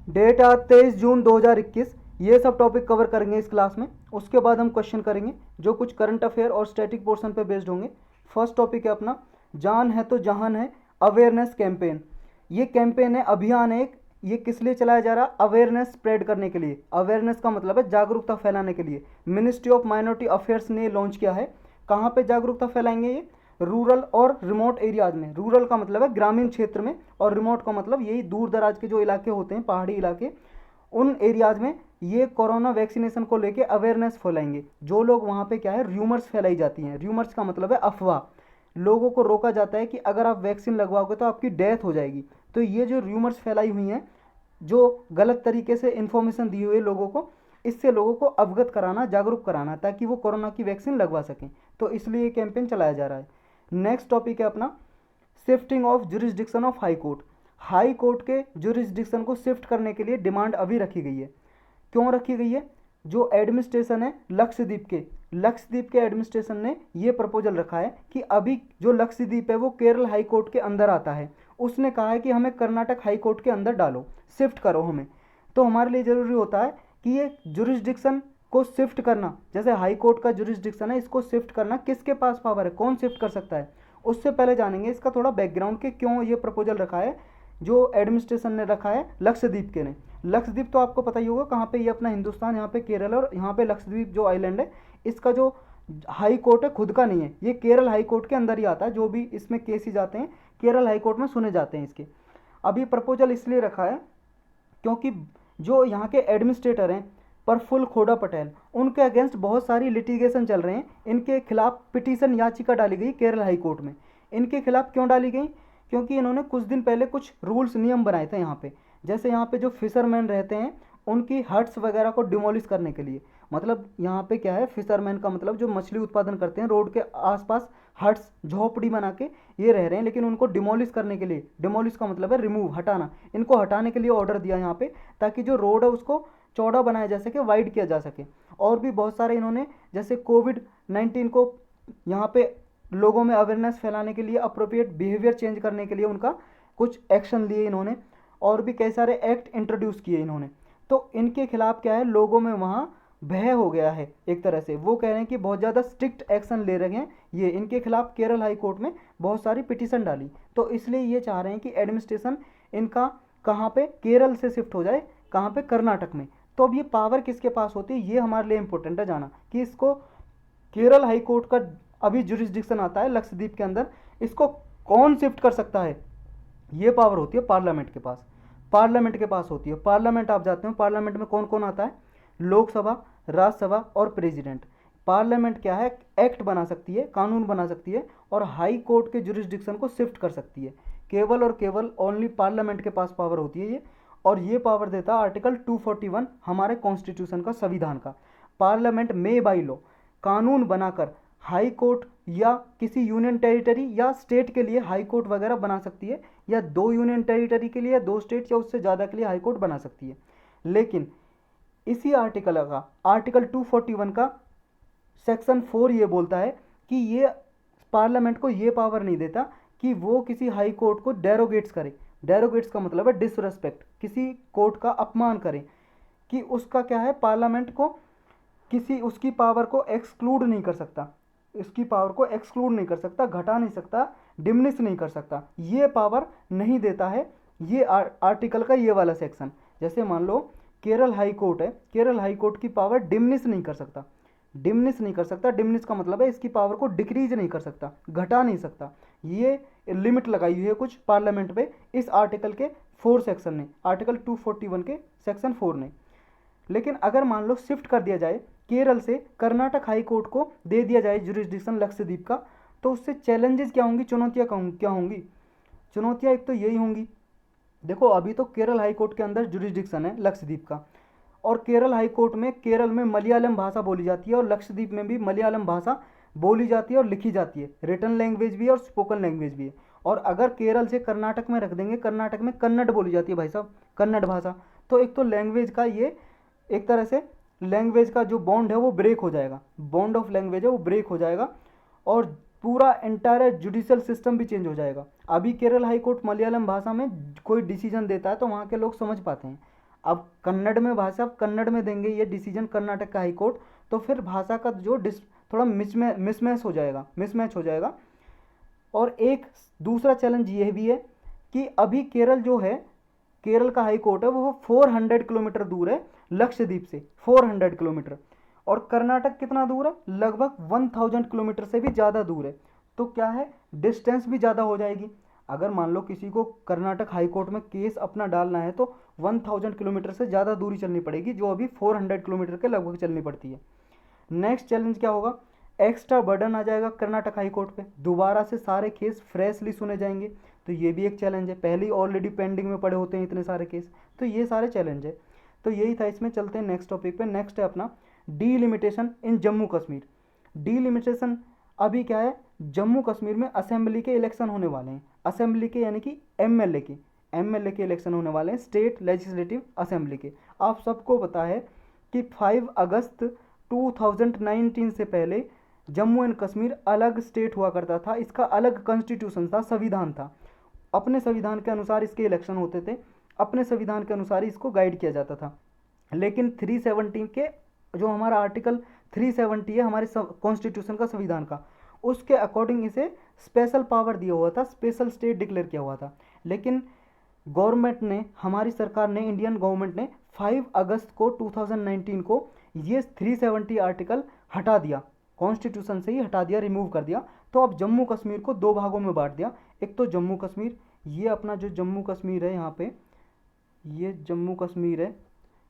Date आज 23 जून 2021। ये सब टॉपिक कवर करेंगे इस क्लास में। उसके बाद हम क्वेश्चन करेंगे जो कुछ करंट अफेयर और स्टैटिक पोर्शन पे बेस्ड होंगे। फर्स्ट टॉपिक है अपना जान है तो जहान है अवेयरनेस कैंपेन। ये कैंपेन है, अभियान है एक। ये किस लिए चलाया जा रहा है? अवेयरनेस स्प्रेड करने के लिए। अवेयरनेस का मतलब है जागरूकता फैलाने के लिए। मिनिस्ट्री ऑफ माइनॉरिटी अफेयर्स ने लॉन्च किया है। कहाँ पे जागरूकता फैलाएंगे ये? रूरल और रिमोट एरियाज में। रूरल का मतलब है ग्रामीण क्षेत्र में, और रिमोट का मतलब यही दूर दराज के जो इलाके होते हैं, पहाड़ी इलाके, उन एरियाज में ये कोरोना वैक्सीनेशन को लेके अवेयरनेस फैलाएंगे। जो लोग वहाँ पे क्या है, र्यूमर्स फैलाई जाती हैं। र्यूमर्स का मतलब है अफवाह। लोगों को रोका जाता है कि अगर आप वैक्सीन लगवाओगे तो आपकी डेथ हो जाएगी। तो ये जो र्यूमर्स फैलाई हुई हैं, जो गलत तरीके से इन्फॉर्मेशन दी हुई है लोगों को, इससे लोगों को अवगत कराना, जागरूक कराना, ताकि वो कोरोना की वैक्सीन लगवा सकें। तो इसलिए ये कैंपेन चलाया जा रहा है। नेक्स्ट टॉपिक है अपना shifting of jurisdiction of high court. High court के जुरिस्डिक्शन को शिफ्ट करने के लिए डिमांड अभी रखी गई है। क्यों रखी गई है? जो एडमिनिस्ट्रेशन है लक्षद्वीप के एडमिनिस्ट्रेशन ने ये प्रपोजल रखा है कि अभी जो लक्षद्वीप है वो केरल हाई कोर्ट के अंदर आता है। उसने कहा है कि हमें कर्नाटक हाई कोर्ट के अंदर डालो, शिफ्ट करो हमें। तो हमारे लिए ज़रूरी होता है कि ये जुरिस्डिक्शन को शिफ्ट करना, जैसे हाई कोर्ट का जुरिस्डिक्शन है, इसको शिफ्ट करना किसके पास पावर है, कौन शिफ्ट कर सकता है। उससे पहले जानेंगे इसका थोड़ा बैकग्राउंड के क्यों ये प्रपोजल रखा है जो एडमिनिस्ट्रेशन ने रखा है लक्षद्वीप के ने। लक्षद्वीप तो आपको पता ही होगा कहाँ पे, ये अपना हिंदुस्तान, यहाँ पे केरल, और यहाँ पे लक्षद्वीप जो आइलैंड है, इसका जो हाई कोर्ट है खुद का नहीं है, ये केरल हाई कोर्ट के अंदर ही आता है। जो भी इसमें केसेस जाते हैं केरल हाई कोर्ट में सुने जाते हैं इसके। अब ये प्रपोजल इसलिए रखा है क्योंकि जो यहाँ के एडमिनिस्ट्रेटर हैं प्रफुल्ल खोड़ा पटेल, उनके अगेंस्ट बहुत सारी लिटिगेशन चल रहे हैं। इनके खिलाफ पिटीशन याचिका डाली गई केरल हाई कोर्ट में। इनके खिलाफ क्यों डाली गई? क्योंकि इन्होंने कुछ दिन पहले कुछ रूल्स नियम बनाए थे यहाँ पे। जैसे यहाँ पे जो फिशरमैन रहते हैं उनकी हट्स वगैरह को डिमोलिश करने के लिए। मतलब यहाँ पे क्या है, फिशरमैन का मतलब जो मछली उत्पादन करते हैं, रोड के आसपास हट्स, झोपड़ी बना के ये रह रहे हैं, लेकिन उनको डिमोलिश करने के लिए, डिमोलिश का मतलब है रिमूव, हटाना, इनको हटाने के लिए ऑर्डर दिया यहाँ पे, ताकि जो रोड है उसको चौड़ा बनाया जा सके, वाइड किया जा सके। और भी बहुत सारे इन्होंने, जैसे कोविड-19 को यहाँ पे लोगों में अवेयरनेस फैलाने के लिए, अप्रोप्रिएट बिहेवियर चेंज करने के लिए उनका कुछ एक्शन लिए इन्होंने, और भी कई सारे एक्ट इंट्रोड्यूस किए इन्होंने। तो इनके खिलाफ क्या है, लोगों में वहाँ भय हो गया है एक तरह से। वो कह रहे हैं कि बहुत ज़्यादा स्ट्रिक्ट एक्शन ले रहे हैं ये। इनके खिलाफ केरल हाई कोर्ट में बहुत सारी पिटीशन डाली। तो इसलिए ये चाह रहे हैं कि एडमिनिस्ट्रेशन इनका कहाँ पे, केरल से शिफ्ट हो जाए, कहाँ पे, कर्नाटक में। तो अब ये पावर किसके पास होती है, ये हमारे लिए इंपॉर्टेंट है जाना, कि इसको केरल हाई कोर्ट का अभी जुरिस्डिक्शन आता है लक्षद्वीप के अंदर, इसको कौन शिफ्ट कर सकता है? ये पावर होती है पार्लियामेंट के पास। पार्लियामेंट के पास होती है। पार्लियामेंट आप जाते हो, पार्लियामेंट में कौन कौन आता है? लोकसभा, राज्यसभा और प्रेसिडेंट। पार्लियामेंट क्या है, एक्ट बना सकती है, कानून बना सकती है, और हाई कोर्ट के जुरिस्डिक्शन को शिफ्ट कर सकती है। केवल और केवल ओनली पार्लियामेंट के पास पावर होती है ये। और ये पावर देता है आर्टिकल 241 हमारे कॉन्स्टिट्यूशन का, संविधान का। पार्लियामेंट में बाई लॉ कानून बनाकर हाई कोर्ट या किसी यूनियन टेरिटरी या स्टेट के लिए हाई कोर्ट वगैरह बना सकती है, या दो यूनियन टेरिटरी के लिए, दो स्टेट या उससे ज़्यादा के लिए हाई कोर्ट बना सकती है। लेकिन इसी आर्टिकल का, आर्टिकल 241 का सेक्शन 4 ये बोलता है कि ये पार्लियामेंट को ये पावर नहीं देता कि वो किसी हाई कोर्ट को डेरोगेट्स करे। डेरोगेट्स का मतलब है डिसरेस्पेक्ट, किसी कोर्ट का अपमान करे, कि उसका क्या है, पार्लियामेंट को किसी उसकी पावर को एक्सक्लूड नहीं कर सकता, इसकी पावर को एक्सक्लूड नहीं कर सकता, घटा नहीं सकता, डिमिनिश नहीं कर सकता। ये पावर नहीं देता है ये आर्टिकल का ये वाला सेक्शन। जैसे मान लो केरल हाई कोर्ट है, केरल हाई कोर्ट की पावर डिमिनिश नहीं कर सकता, डिमिनिश नहीं कर सकता। डिमिनिश का मतलब है इसकी पावर को डिक्रीज नहीं कर सकता, घटा नहीं सकता। ये लिमिट लगाई हुई है कुछ पार्लियामेंट पे इस आर्टिकल के 4 सेक्शन ने, आर्टिकल 241 के सेक्शन 4 ने। लेकिन अगर मान लो शिफ्ट कर दिया जाए, केरल से कर्नाटक हाई कोर्ट को दे दिया जाए जुरिस्डिक्शन लक्षद्वीप का, तो उससे चैलेंजेस क्या होंगी, चुनौतियाँ क्या होंगी? चुनौतियाँ एक तो यही होंगी, देखो अभी तो केरल हाई कोर्ट के अंदर जुरिस्डिक्शन है लक्षद्वीप का, और केरल हाई कोर्ट में केरल में मलयालम भाषा बोली जाती है, और लक्षद्वीप में भी मलयालम भाषा बोली जाती है और लिखी जाती है। रिटन लैंग्वेज भी है और स्पोकन लैंग्वेज भी है। और अगर केरल से कर्नाटक में रख देंगे, कर्नाटक में कन्नड़ बोली जाती है भाई साहब, कन्नड़ भाषा। तो एक तो लैंग्वेज का ये, एक तरह से लैंग्वेज का जो बॉन्ड है वो ब्रेक हो जाएगा, बॉन्ड ऑफ लैंग्वेज है वो ब्रेक हो जाएगा, और पूरा एंटायर जुडिशियल सिस्टम भी चेंज हो जाएगा। अभी केरल हाई कोर्ट मलयालम भाषा में कोई डिसीजन देता है तो वहाँ के लोग समझ पाते हैं। अब कन्नड़ में भाषा कन्नड़ में देंगे ये डिसीजन कर्नाटक का हाई कोर्ट, तो फिर भाषा का जो थोड़ा मिसमैच हो जाएगा। और एक दूसरा चैलेंज ये भी है कि अभी केरल जो है, केरल का हाई कोर्ट है वो 400 किलोमीटर दूर है लक्षद्वीप से, 400 किलोमीटर। और कर्नाटक कितना दूर है, लगभग 1000 किलोमीटर से भी ज़्यादा दूर है। तो क्या है, डिस्टेंस भी ज़्यादा हो जाएगी। अगर मान लो किसी को कर्नाटक हाई कोर्ट में केस अपना डालना है तो 1000 किलोमीटर से ज़्यादा दूरी चलनी पड़ेगी, जो अभी 400 किलोमीटर के लगभग चलनी पड़ती है। नेक्स्ट चैलेंज क्या होगा, एक्स्ट्रा बर्डन आ जाएगा कर्नाटक हाई कोर्ट पे, दोबारा से सारे केस फ्रेशली सुने जाएंगे, तो ये भी एक चैलेंज है। पहले ही ऑलरेडी पेंडिंग में पड़े होते हैं इतने सारे केस, तो ये सारे चैलेंज है। तो यही था, इसमें चलते हैं नेक्स्ट टॉपिक पे। नेक्स्ट है अपना डीलिमिटेशन इन जम्मू कश्मीर। डीलिमिटेशन अभी क्या है, जम्मू कश्मीर में असेंबली के इलेक्शन होने वाले हैं, असेंबली के यानी कि एमएलए के इलेक्शन होने वाले हैं, स्टेट लेजिस्लेटिव असेंबली के। आप सबको पता है कि 5 अगस्त 2019 से पहले जम्मू एंड कश्मीर अलग स्टेट हुआ करता था, इसका अलग कॉन्स्टिट्यूशन था, संविधान था। अपने संविधान के अनुसार इसके इलेक्शन होते थे, अपने संविधान के अनुसार इसको गाइड किया जाता था। लेकिन 370 के जो हमारा आर्टिकल 370 है हमारे कॉन्स्टिट्यूशन का, संविधान का, उसके अकॉर्डिंग इसे स्पेशल पावर दिया हुआ था, स्पेशल स्टेट डिक्लेयर किया हुआ था। लेकिन गवर्नमेंट ने, हमारी सरकार ने, इंडियन गवर्नमेंट ने 5 अगस्त को 2019 को ये 370 आर्टिकल हटा दिया, कॉन्स्टिट्यूशन से ही हटा दिया, रिमूव कर दिया। तो अब जम्मू कश्मीर को 2 भागों में बांट दिया। एक तो जम्मू कश्मीर, ये अपना जो जम्मू कश्मीर है यहाँ पे, ये जम्मू कश्मीर है,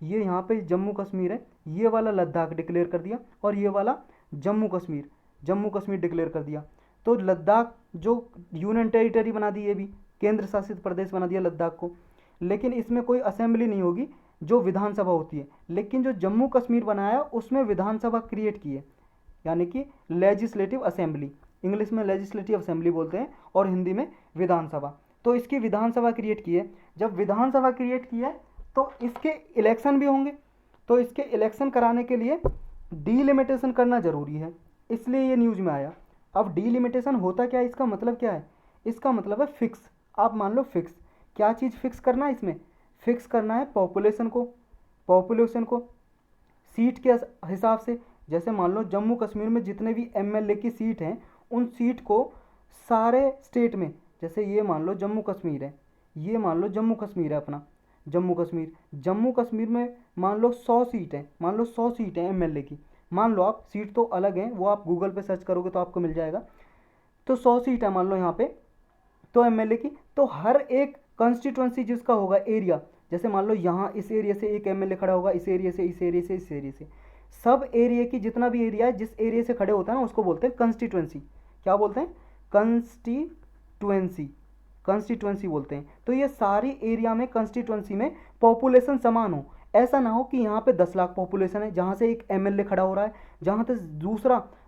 ये यहाँ पे जम्मू कश्मीर है, ये वाला लद्दाख डिक्लेयर कर दिया, और ये वाला जम्मू कश्मीर डिक्लेयर कर दिया। तो लद्दाख जो यूनियन टेरिटरी बना दी, ये भी केंद्र शासित प्रदेश बना दिया लद्दाख को। लेकिन इसमें कोई असेंबली नहीं होगी, जो विधानसभा होती है। लेकिन जो जम्मू कश्मीर बनाया उसमें विधानसभा क्रिएट की है, यानी कि लेजिस्लेटिव असेंबली, इंग्लिश में लेजिस्लेटिव असेंबली बोलते हैं और हिंदी में विधानसभा। तो इसकी विधानसभा क्रिएट की है। जब विधानसभा क्रिएट की है तो इसके इलेक्शन भी होंगे, तो इसके इलेक्शन कराने के लिए डीलिमिटेशन करना ज़रूरी है, इसलिए ये न्यूज़ में आया। अब डीलिमिटेशन होता क्या है, इसका मतलब क्या है, इसका मतलब है फिक्स। आप मान लो फिक्स, क्या चीज़ फिक्स करना है इसमें, फिक्स करना है पॉपुलेशन को सीट के हिसाब से। जैसे मान लो जम्मू कश्मीर में जितने भी एमएलए की सीट हैं, उन सीट को सारे स्टेट में, जैसे ये मान लो जम्मू कश्मीर है, ये मान लो जम्मू कश्मीर है अपना, जम्मू कश्मीर में मान लो 100 सीट है, मान लो 100 सीट है एमएलए की, मान लो आप, सीट तो अलग हैं, वो आप गूगल पे सर्च करोगे तो आपको मिल जाएगा। तो 100 सीट है मान लो यहाँ पे, तो एमएलए की, तो हर एक कंस्टिट्यूंसी जिसका होगा एरिया, जैसे मान लो यहाँ इस एरिया से एक एमएलए खड़ा होगा, इस एरिया से, इस एरिया से, इस एरिया से, सब एरिया की जितना भी एरिया है, जिस एरिया से खड़े होता है ना, उसको बोलते हैं कंस्टिट्यूंसी। क्या बोलते हैं, कंस्टिट्यूंसी बोलते हैं। तो ये सारी एरिया में, कंस्टिट्यूंसी में पॉपुलेशन समान हो। ऐसा ना हो कि यहाँ पे 10 लाख पॉपुलेशन है, जहाँ से एक एमएलए खड़ा हो रहा है, जहाँ पे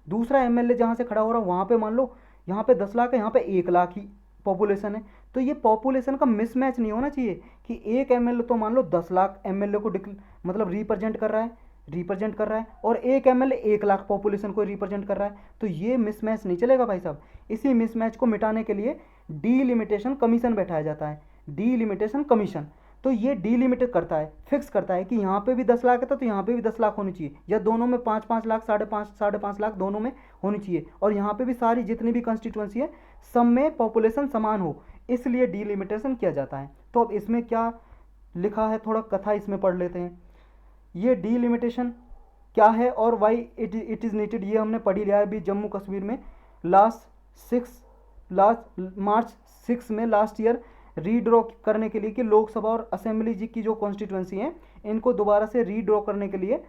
दूसरा एमएलए जहाँ से खड़ा हो रहा है, वहाँ पे मान लो यहाँ पे 10 लाख है, यहाँ पे 1 लाख ही पॉपुलेशन है। तो ये पॉपुलेशन का मिसमैच नहीं होना चाहिए कि एक एमएलए तो मान लो 10 लाख एमएलए को मतलब रिप्रेजेंट कर रहा है और एक एमएलए 1 लाख पॉपुलेशन को रिप्रेजेंट कर रहा है। तो ये मिसमैच नहीं चलेगा भाई साहब। इसी मिसमैच को मिटाने के लिए डीलिमिटेशन कमीशन बैठाया जाता है, डीलिमिटेशन कमीशन। तो ये डीलिमिटेड करता है, फिक्स करता है कि यहाँ पे भी 10 लाख है तो यहाँ पे भी 10 लाख होनी चाहिए, या दोनों में 5-5 लाख, 5.5 लाख दोनों में होनी चाहिए, और यहाँ पे भी सारी जितनी भी कंस्टिट्यूंसी है सब में पॉपुलेशन समान हो, इसलिए डीलिमिटेशन किया जाता है। तो अब इसमें क्या लिखा है, थोड़ा कथा इसमें पढ़ लेते हैं। ये डीलिमिटेशन क्या है और वाई इट इज़ नीडेड, ये हमने पढ़ लिया है अभी। जम्मू कश्मीर में मार्च 6 में लास्ट ईयर रीड्रॉ करने के लिए कि लोकसभा और असेंबली जी की जो कॉन्स्टिट्यूंसी हैं इनको दोबारा से रीड्रॉ करने के लिए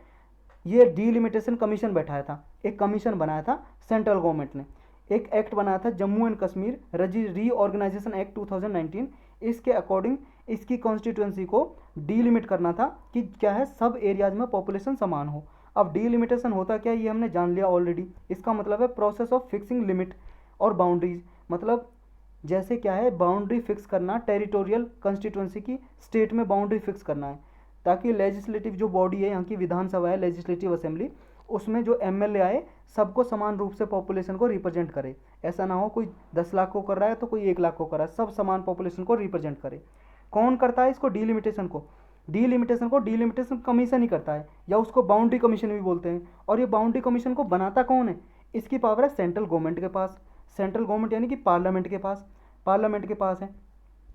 ये डीलिमिटेशन कमीशन बैठाया था, एक कमीशन बनाया था सेंट्रल गवर्नमेंट ने, एक एक्ट बनाया था Jammu and Kashmir reorganisation act 2019। इसके अकॉर्डिंग इसकी कॉन्स्टिट्यूंसी को डीलिमिट करना था कि क्या है, सब एरियाज में पॉपुलेशन समान हो। अब डीलिमिटेशन होता क्या है ये हमने जान लिया ऑलरेडी। इसका मतलब है प्रोसेस ऑफ फिक्सिंग लिमिट और बाउंड्रीज, मतलब जैसे क्या है, बाउंड्री फिक्स करना, टेरिटोरियल कंस्टिट्यूंसी की स्टेट में बाउंड्री फिक्स करना है, ताकि लेजिस्लेटिव जो बॉडी है यहाँ की विधानसभा है, लेजिस्लेटिव असेंबली, उसमें जो एमएलए आए सबको समान रूप से पॉपुलेशन को रिप्रेजेंट करे। ऐसा ना हो कोई 10 लाख को कर रहा है तो कोई 1 लाख को कर रहा है, सब समान पॉपुलेशन को रिप्रेजेंट करे। कौन करता है इसको, डीलिमिटेशन को, डीलिमिटेशन को डीलिमिटेशन कमीशन ही करता है, या उसको बाउंड्री कमीशन भी बोलते हैं। और ये बाउंड्री कमीशन को बनाता कौन है? इसकी पावर है सेंट्रल गवर्नमेंट के पास, सेंट्रल गवर्नमेंट यानी कि पार्लियामेंट के पास है।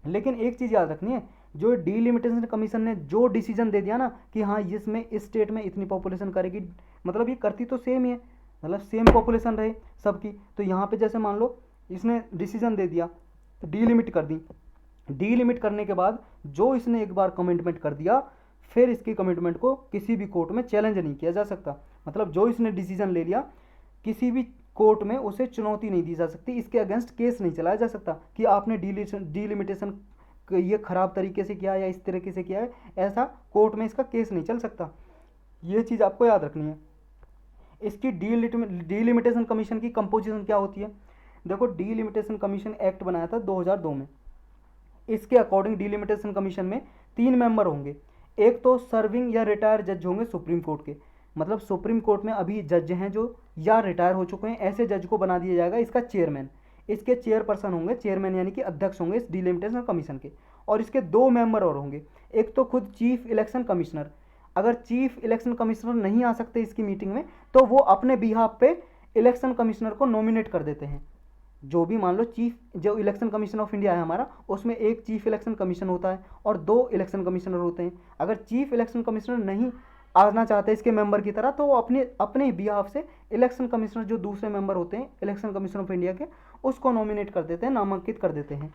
लेकिन एक चीज़ याद रखनी है, जो डीलिमिटेशन कमीशन ने जो डिसीजन दे दिया ना कि हाँ इसमें इस स्टेट में इतनी पॉपुलेशन करेगी, मतलब ये करती तो सेम ही है, मतलब सेम पॉपुलेशन रहे सबकी। तो यहाँ पे जैसे मान लो इसने डिसीजन दे दिया, डीलिमिट कर दी, डीलिमिट करने के बाद जो इसने एक बार कमिटमेंट कर दिया, फिर इसकी कमिटमेंट को किसी भी कोर्ट में चैलेंज नहीं किया जा सकता। मतलब जो इसने डिसीजन ले लिया, किसी भी कोर्ट में उसे चुनौती नहीं दी जा सकती, इसके अगेंस्ट केस नहीं चलाया जा सकता कि आपने डीलिमिटेशन ये खराब तरीके से किया या इस तरीके से किया है, ऐसा कोर्ट में इसका केस नहीं चल सकता। ये चीज़ आपको याद रखनी है। इसकी डीलिमिटेशन कमीशन की कंपोजिशन क्या होती है? देखो, डीलिमिटेशन कमीशन एक्ट बनाया था 2002 में। इसके अकॉर्डिंग डीलिमिटेशन कमीशन में 3 मेंबर होंगे। एक तो सर्विंग या रिटायर जज होंगे सुप्रीम कोर्ट के, मतलब सुप्रीम कोर्ट में अभी जज हैं जो या रिटायर हो चुके हैं, ऐसे जज को बना दिया जाएगा इसका चेयरमैन। इसके चेयरपर्सन होंगे, चेयरमैन यानी कि अध्यक्ष होंगे इस डीलिमिटेशन कमीशन के। और इसके 2 मेंबर और होंगे। एक तो खुद चीफ इलेक्शन कमिश्नर, अगर चीफ इलेक्शन कमिश्नर नहीं आ सकते इसकी मीटिंग में, तो वो अपने बिहाफ पे इलेक्शन कमिश्नर को नॉमिनेट कर देते हैं। जो भी मान लो जो इलेक्शन कमीशन ऑफ इंडिया है हमारा, उसमें एक चीफ इलेक्शन कमीशन होता है और 2 इलेक्शन कमिश्नर होते हैं। अगर चीफ इलेक्शन कमिश्नर नहीं आना चाहते इसके मेंबर की तरह, तो वो अपने अपने बिहाफ से इलेक्शन कमिश्नर जो दूसरे मेंबर होते हैं इलेक्शन कमीशन ऑफ इंडिया के, उसको नॉमिनेट कर देते हैं, नामांकित कर देते हैं।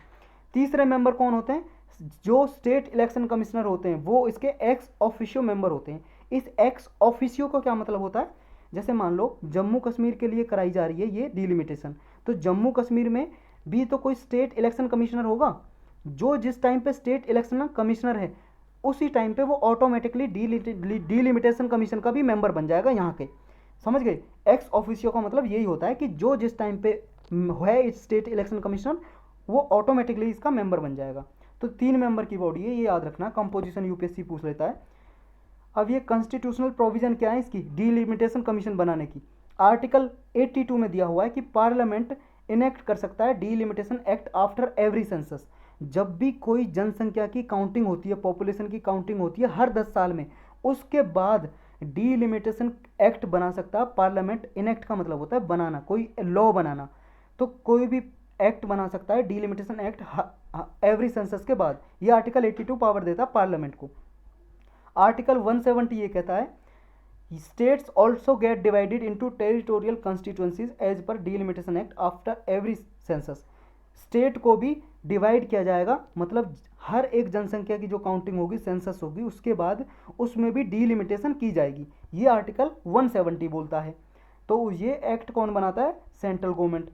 तीसरे मेंबर कौन होते हैं? जो स्टेट इलेक्शन कमिश्नर होते हैं, वो इसके एक्स ऑफिशियो मेंबर होते हैं। इस एक्स ऑफिशियो का क्या मतलब होता है? जैसे मान लो जम्मू कश्मीर के लिए कराई जा रही है ये डीलिमिटेशन, तो जम्मू कश्मीर में भी तो कोई स्टेट इलेक्शन कमिश्नर होगा, जो जिस टाइम पे स्टेट इलेक्शन कमिश्नर है उसी टाइम पे वो ऑटोमेटिकली डीलिमिटेशन कमीशन का भी मेंबर बन जाएगा यहाँ के। समझ गए? एक्स ऑफिशियो का मतलब यही होता है कि जो जिस टाइम पे है स्टेट इलेक्शन कमिश्नर, वो ऑटोमेटिकली इसका मेंबर बन जाएगा। तो 3 मेंबर की बॉडी है, ये याद रखना। कंपोजिशन यूपीएससी पूछ लेता है। अब ये कॉन्स्टिट्यूशनल प्रोविजन क्या है इसकी डीलिमिटेशन कमीशन बनाने की? आर्टिकल 82 में दिया हुआ है कि पार्लियामेंट इनेक्ट कर सकता है delimitation act after every census. जब भी कोई जनसंख्या की काउंटिंग होती है, पॉपुलेशन की काउंटिंग होती है हर 10 साल में, उसके बाद डीलिमिटेशन एक्ट बना सकता है पार्लियामेंट। इनेक्ट का मतलब होता है बनाना, कोई लॉ बनाना। तो कोई भी एक्ट बना सकता है डीलिमिटेशन एक्ट एवरी सेंसस के बाद। ये आर्टिकल 82 पावर देता है पार्लियामेंट को। आर्टिकल 170 ये कहता है states also get divided into territorial constituencies as per delimitation act after every census. State को भी डिवाइड किया जाएगा, मतलब हर एक जनसंख्या की जो काउंटिंग होगी, सेंसस होगी, उसके बाद उसमें भी डीलिमिटेशन की जाएगी। ये आर्टिकल 170 बोलता है। तो ये एक्ट कौन बनाता है? Central government.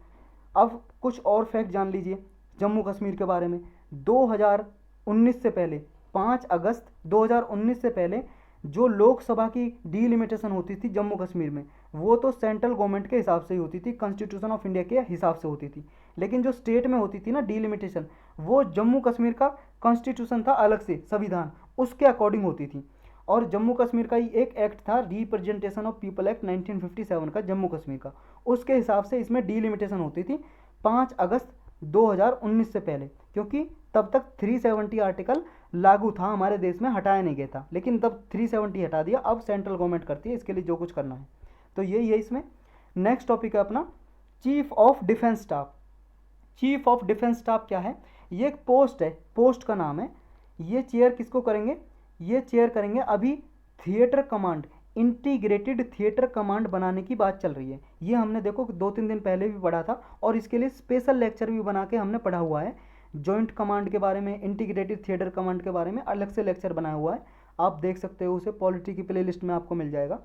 अब कुछ और फैक्ट जान लीजिए जम्मू कश्मीर के बारे में। 2019 से पहले, 5 अगस्त 2019 से पहले जो लोकसभा की डीलिमिटेशन होती थी जम्मू कश्मीर में, वो तो सेंट्रल गवर्नमेंट के हिसाब से ही होती थी, कॉन्स्टिट्यूशन ऑफ इंडिया के हिसाब से होती थी। लेकिन जो स्टेट में होती थी ना डीलिमिटेशन, वो जम्मू कश्मीर का कॉन्स्टिट्यूशन था अलग से, संविधान, उसके अकॉर्डिंग होती थी। और जम्मू कश्मीर का ही एक एक्ट था रिप्रेजेंटेशन ऑफ पीपल एक्ट 1957 का, जम्मू कश्मीर का, उसके हिसाब से इसमें डीलिमिटेशन होती थी 5 अगस्त 2019 से पहले, क्योंकि तब तक 370 आर्टिकल लागू था हमारे देश में, हटाया नहीं गया था। लेकिन तब 370 हटा दिया, अब सेंट्रल गवर्नमेंट करती है इसके लिए जो कुछ करना है। तो यही है इसमें। नेक्स्ट टॉपिक है अपना chief of defence staff. Chief of defence staff क्या है? ये एक पोस्ट है, पोस्ट का नाम है। ये चेयर किसको करेंगे? ये चेयर करेंगे अभी theatre command, integrated theatre command बनाने की बात चल रही है। ये हमने देखो 2-3 दिन पहले भी पढ़ा था, और इसके लिए स्पेशल लेक्चर भी बना के हमने पढ़ा हुआ है। जॉइंट कमांड के बारे में, इंटीग्रेटेड थिएटर कमांड के बारे में अलग से लेक्चर बनाया हुआ है, आप देख सकते हो उसे, पॉलिटी की प्लेलिस्ट में आपको मिल जाएगा।